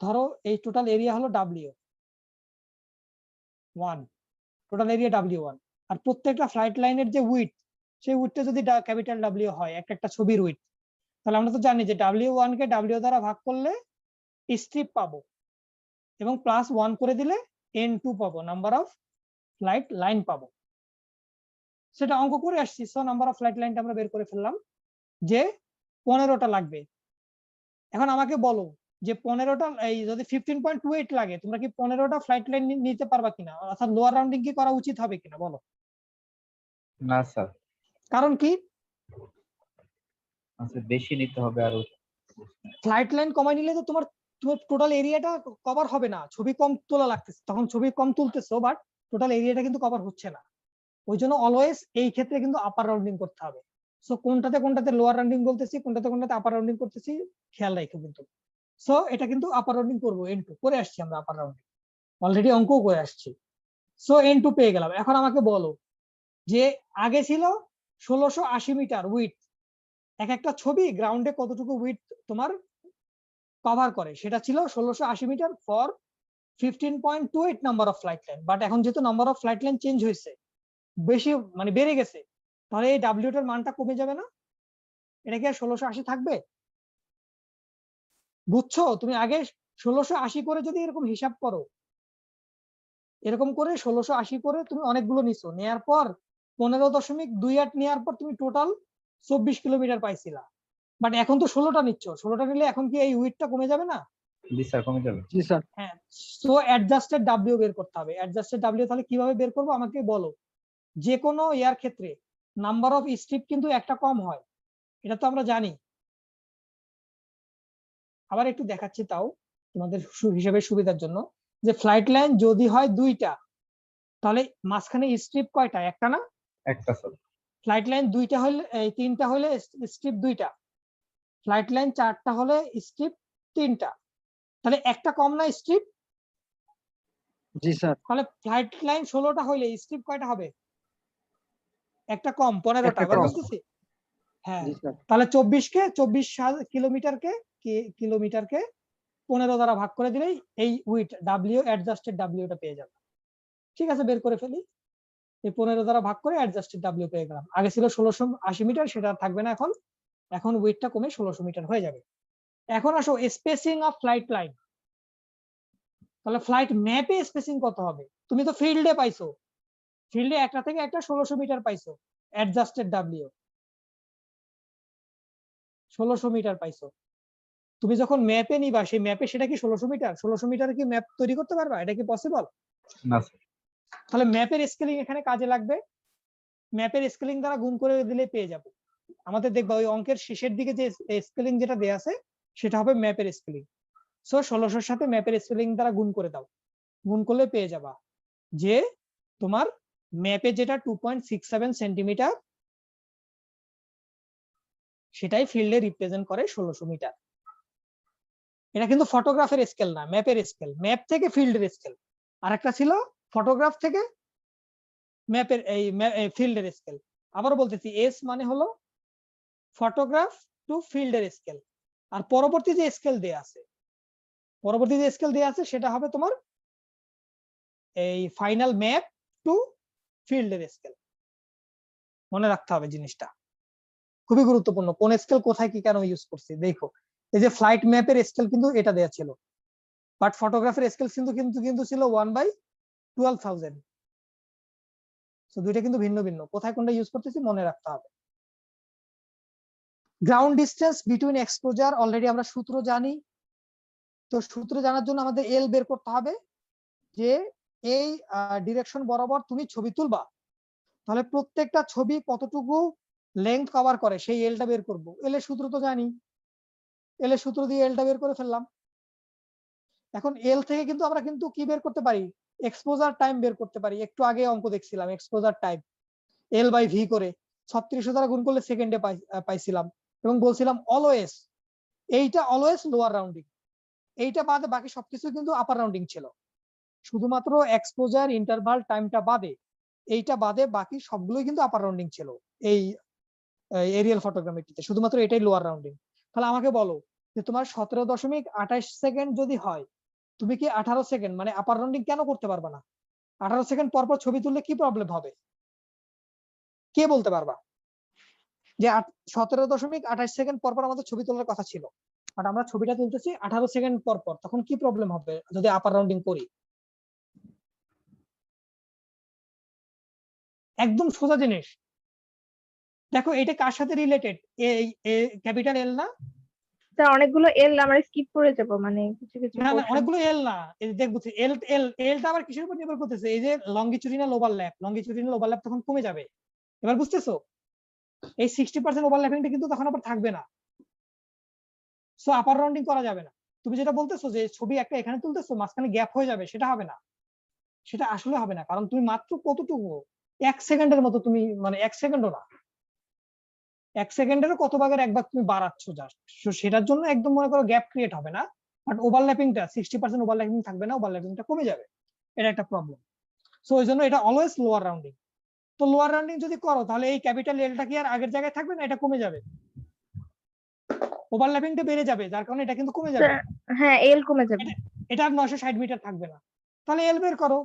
ধরো এই টোটাল এরিয়া হলো W1, টোটাল এরিয়া W1, আর প্রত্যেকটা ফ্লাইট লাইনের যে উইডথ, সেই উইডথটা যদি ক্যাপিটাল ডাব্লিউ হয়, একটা ছবির উইডথ, তাহলে আমরা তো জানি যে W1 কে W দ্বারা ভাগ করলে স্ট্রিপ পাবো, এবং +1 করে দিলে N2 পাবো, নাম্বার অফ ফ্লাইট লাইন পাবো। সেটা অঙ্ক করে আসছি। সো নাম্বার অফ ফ্লাইট লাইনটা আমরা বের করে ফেললাম যে 15টা লাগবে। এখন আমাকে বলো যে 15টা, এই যদি 15.28 লাগে, তোমরা কি 15টা ফ্লাইট লাইন নিতে পারবা কিনা, অর্থাৎ লোয়ার রাউন্ডিং কি করা উচিত হবে কিনা বলো। না স্যার, কারণ কি, আচ্ছা বেশি নিতে হবে আরো। ফ্লাইট লাইন কমাই নিলে তো তোমার টোটাল এরিয়াটা কভার হবে না, ছবি কম তোলা লাগতেছে, তখন ছবি কম তুলতেছো, বাট টোটাল এরিয়াটা কিন্তু কভার হচ্ছে না। ওই জন্য অলওয়েজ এই ক্ষেত্রে কিন্তু আপার রাউন্ডিং করতে হবে। সো কোনটাতে লোয়ার রাউন্ডিং বলতেছি, কোনটাতে আপার রাউন্ডিং করতেছি, খেয়াল রাখো কিন্তু। সো এটা কিন্তু আপার রাউন্ডিং করবো, N2 করে আসছি আমরা, আপার রাউন্ডিং অলরেডি অঙ্কও করে আসছি। সো N2 পেয়ে গেলাম। এখন আমাকে বলো যে আগে ছিল 1680 মিটার উইথ, একটা ছবি গ্রাউন্ডে কতটুকু উইথ তোমার কভার করে, সেটা ছিল 1680 metre for 15.28 number of flight line. But এখন যেহেতু number of flight line change হয়েছে, বেশি মানে বেড়ে গেছে, তাহলে এই ডাব্লিউটার মানটা কমে যাবে না? এটা কি আর 1680 থাকবে? বুঝছো? তুমি আগে 1680 করে যদি এরকম হিসাব করো, এরকম করে 1680 করে তুমি অনেকগুলো নিছো, নেয়ার পর 15.28 নেওয়ার পর তুমি টোটাল 24 কিলোমিটার পাইছিলা। বাট এখন তো 16টা নিচ্ছ, 16টা নিলে এখন কি এই উইডটা কমে যাবে না? জি স্যার, কমে যাবে। জি স্যার। হ্যাঁ, সো অ্যাডজাস্টেড ডাব্লিউ বের করতে হবে। অ্যাডজাস্টেড ডাব্লিউ তাহলে কিভাবে বের করবো আমাকে বলো। যে কোনো ইয়ার ক্ষেত্রে নাম্বার অফ স্ট্রিপ কিন্তু একটা কম হয়, এটা তো আমরা জানি। আবার একটু দেখাচ্ছি তাও তোমাদের হিসেবে সুবিধার জন্য, যে ফ্লাইট লাইন যদি হয় 2টা, তাহলে মাঝখানে স্ট্রিপ কয়টা? একটা না? একটা স্যার। ফ্লাইট লাইন 2টা হলে 3টা হলে স্ট্রিপ 2টা, ফ্লাইট লাইন 4টা হলে স্ট্রিপ 3টা, তাহলে একটা কম না স্ট্রিপ? জি স্যার। তাহলে ফ্লাইট লাইন 16টা হইলে স্ট্রিপ কয়টা হবে? একটা কম, 15টা। একটা এবার কম। বুঝতেছি? হ্যাঁ, জি স্যার। তাহলে 24 কিলোমিটারকে 15 দ্বারা ভাগ করে দিলেই এই উইথ ডাব্লিউ অ্যাডজাস্টেড ডাব্লিউটা পেয়ে যাবে। ঠিক আছে, বের করে ফেলি। এই 15 দ্বারা ভাগ করে অ্যাডজাস্টেড ডাব্লিউ পেয়ে গেলাম। আগে ছিল 1680 মিটার, সেটা আর থাকবে না এখন। এখন উইথটা কমে 1600 মিটার হয়ে যাবে। এখন আসো স্পেসিং অফ ফ্লাইট লাইন। তাহলে ফ্লাইট ম্যাপে স্পেসিং কত হবে? তুমি তো ফিল্ডে পাইছো, ফিল্ডে একটা থেকে একটা 1600 মিটার পাইছো, অ্যাডজাস্টেড ডাব্লিউ 1600 মিটার পাইছো। তুমি যখন ম্যাপে নিবা, সেই ম্যাপে সেটা কি 1600 মিটার? 1600 মিটার কি ম্যাপ তৈরি করতে পারবা? এটা কি পসিবল? না স্যার। তাহলে ম্যাপের স্কেলিং এখানে কাজে লাগবে। ম্যাপের স্কেলিং দ্বারা গুণ করে দিলে পেয়ে যাবো। আমাদের দেখবা ওই অঙ্কের শেষের দিকে যে স্কেলিং যেটা দেয়া আছে সেটা হবে ম্যাপের স্কেলিং। সো 1600-র সাথে ম্যাপের স্কেলিং দ্বারা গুণ করে দাও, গুণ করলে পেয়ে যাবা যে তোমার ম্যাপে যেটা 2.67 সেন্টিমিটার, সেটাই ফিল্ডে রিপ্রেজেন্ট করে 1600 মিটার। এটা কিন্তু ফটোগ্রাফের স্কেল না, ম্যাপের স্কেল। ম্যাপ থেকে ফিল্ডের স্কেল। আর একটা ছিল ফটোগ্রাফ থেকে ম্যাপের এই ফিল্ডের স্কেল। আবারও বলতেছি, এস মানে হলো ফটোগ্রাফ টু ফিল্ডের স্কেল। আর পরবর্তী যে স্কেল দেয়া আছে সেটা হবে তোমার এই ফাইনাল ম্যাপ টু ফিল্ডের স্কেল। মনে রাখতে হবে জিনিসটা, খুবই গুরুত্বপূর্ণ। কোন স্কেল কোথায় কি কেন ইউজ করছি দেখো। এই যে ফ্লাইট ম্যাপের স্কেল কিন্তু এটা দেয়া ছিল, বাট ফটোগ্রাফের স্কেল কিন্তু কিন্তু কিন্তু ছিল 1/12,000। তো দুইটা কিন্তু ভিন্ন ভিন্ন, কোথায় কোনটা ইউজ করতেছি মনে রাখতে হবে। Ground distance between exposure, already আমরা সূত্র জানি। তো সূত্র জানার জন্য আমাদের এল বের করতে হবে, যে এই ডিরেকশন বরাবর তুমি ছবি তুলবা, তাহলে প্রত্যেকটা ছবি কতটুকু লেংথ কভার করে সেই এলটা বের করব। এল এর সূত্র তো জানি, এল এর সূত্র দিয়ে এলটা বের করে ফেললাম। এখন এল থেকে কিন্তু আমরা কিন্তু কি বের করতে পারি? এক্সপোজার টাইম বের করতে পারি। একটু আগে অঙ্ক দেখছিলাম exposure time L by V করে 3600 দ্বারা গুণ করলে সেকেন্ডে পাইছিলাম, এবং বলছিলাম অলওয়েজ এইটা অলওয়েজ লোয়ার রাউন্ডিং, এইটা বাদে বাকি সবকিছু কিন্তু আপার রাউন্ডিং ছিল। শুধুমাত্র এক্সপোজার ইন্টারভাল টাইমটা বাদে, এইটা বাদে বাকি সবগুলোই কিন্তু আপার রাউন্ডিং ছিল এই এরিয়াল ফটোগ্রামেট্রিতে, শুধুমাত্র এটাই লোয়ার রাউন্ডিং। তাহলে আমাকে বলো যে তোমার 17.28 সেকেন্ড যদি হয়, তুমি কি 18 সেকেন্ড মানে আপার রাউন্ডিং কেন করতে পারবা না? 18 সেকেন্ড পর পর ছবি তুললে কি প্রবলেম হবে? কে বলতে পারবা? যে 17.28 সেকেন্ড পর পর আমাদের ছবি তোলার কথা ছিল, বাট আমরা ছবিটা তুলতেছি 18 সেকেন্ড পর পর, তখন কি প্রবলেম হবে যদি আপার রাউন্ডিং করি? একদম সোজা জিনিস। দেখো এটা কার সাথে রিলেটেড? এই ক্যাপিটাল এল না? স্যার অনেকগুলো এল আমরা স্কিপ করে যাব, মানে কিছু কিছু না না, portion। অনেকগুলো এল না, এই যে দেখবো এল এল এলটা আবার কিসের উপর নির্ভর করতেছে? এই যে লঙ্গিচুডিনাল ওভারল্যাপ তখন কমে যাবে। এবার বুঝতেছো? এই 60% ওভারল্যাপিংটা কিন্তু তখন আবার থাকবে না। সো আপার রাউন্ডিং করা যাবে না। তুমি যেটা বলতেছো যে ছবি একটা এখানে তুলতেছো মাঝখানে গ্যাপ হয়ে যাবে, সেটা হবে না। সেটা আসলে হবে না, কারণ তুমি মাত্র কতটুকু 1 সেকেন্ডের মতো, তুমি মানে 1 সেকেন্ডও না, 1 সেকেন্ডেরও কত ভাগের 1 ভাগ তুমি বাড়াচ্ছ জাস্ট। সেটার জন্য একদম মনে করো গ্যাপ ক্রিয়েট হবে না, বাট ওভারল্যাপিংটা 60% ওভারল্যাপিং থাকবে না, ওভারল্যাপিংটা কমে যাবে। এটা একটা প্রবলেম। সো ওই জন্য এটা অলওয়েজ লোয়ার রাউন্ডিং। তো লোয়ার রাউন্ডিং যদি করো তাহলে এই ক্যাপিটাল এলটা কি আর আগের জায়গায় থাকবে না? এটা কমে যাবে, ওভারল্যাপিংটা বেড়ে যাবে, যার কারণে এটা কিন্তু কমে যাবে। হ্যাঁ, এল কমে যাবে। এটা আর 960 মিটার থাকবে না। তাহলে এল বের করো,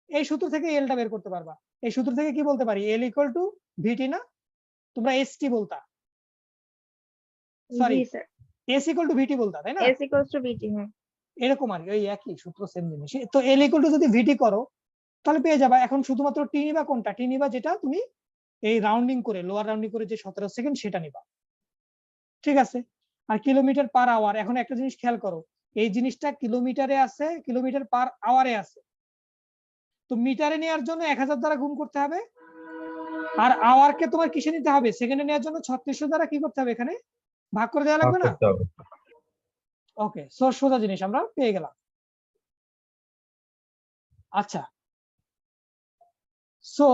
এই সূত্র থেকে এলটা বের করতে পারবা। এই সূত্র থেকে কি বলতে পারি? এল ইকুয়াল টু ভিটি না? তোমরা এসটি বলতা, sorry ji sir, S equal to VT বলতা, তাই না? s equals to vt, হ্যাঁ। এরকম আর কি, ওই একই সূত্র, সেম জিনিস। তো এল ইকুয়াল টু যদি ভিটি করো তাহলে পেয়ে যাবা। এখন শুধুমাত্র টি নিবা কোনটা? টি নিবা যেটা তুমি এই রাউন্ডিং করে, লোয়ার রাউন্ডিং করে যে 17 সেকেন্ড সেটা নিবা, ঠিক আছে? আর কিলোমিটার পার আওয়ার, এখন একটা জিনিস খেয়াল করো, এই জিনিসটা কিলোমিটারে আছে, কিলোমিটার পার আওয়ারে আছে। তো মিটারে নেওয়ার জন্য 1000 দ্বারা গুণ করতে হবে, আর আওয়ারকে তোমার কিসে নিতে হবে? সেকেন্ডে নেওয়ার জন্য 3600 দ্বারা কি করতে হবে? এখানে ভাগ করে দেওয়া লাগবে না? ওকে, সো সোজা জিনিস আমরা পেয়ে গেলাম। আচ্ছা, সো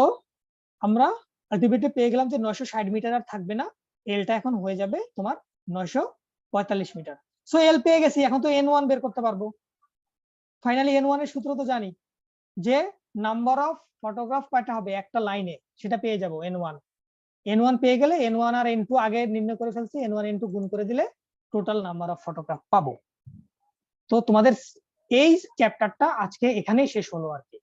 আমরা আলটিমেটলি পেয়ে গেলাম যে 960 মিটার আর থাকবে না, এলটা এখন হয়ে যাবে তোমার 945 মিটার। সো এল পেয়ে গেছি, এখন তো এন ওয়ান বের করতে পারবো। ফাইনালি এন ওয়ান এর সূত্র তো জানি, যে নাম্বার অফ ফটোগ্রাফ কয়টা হবে একটা লাইনে, সেটা পেয়ে যাবো এন ওয়ান। এন ওয়ান পেয়ে গেলে এন ওয়ান আর এন টু আগে নির্ণয় করে ফেলছি, এন ওয়ান এন টু গুণ করে দিলে টোটাল নাম্বার অফ ফটোগ্রাফ পাবো। তো তোমাদের এই চ্যাপ্টারটা আজকে এখানেই শেষ হলো আর কি।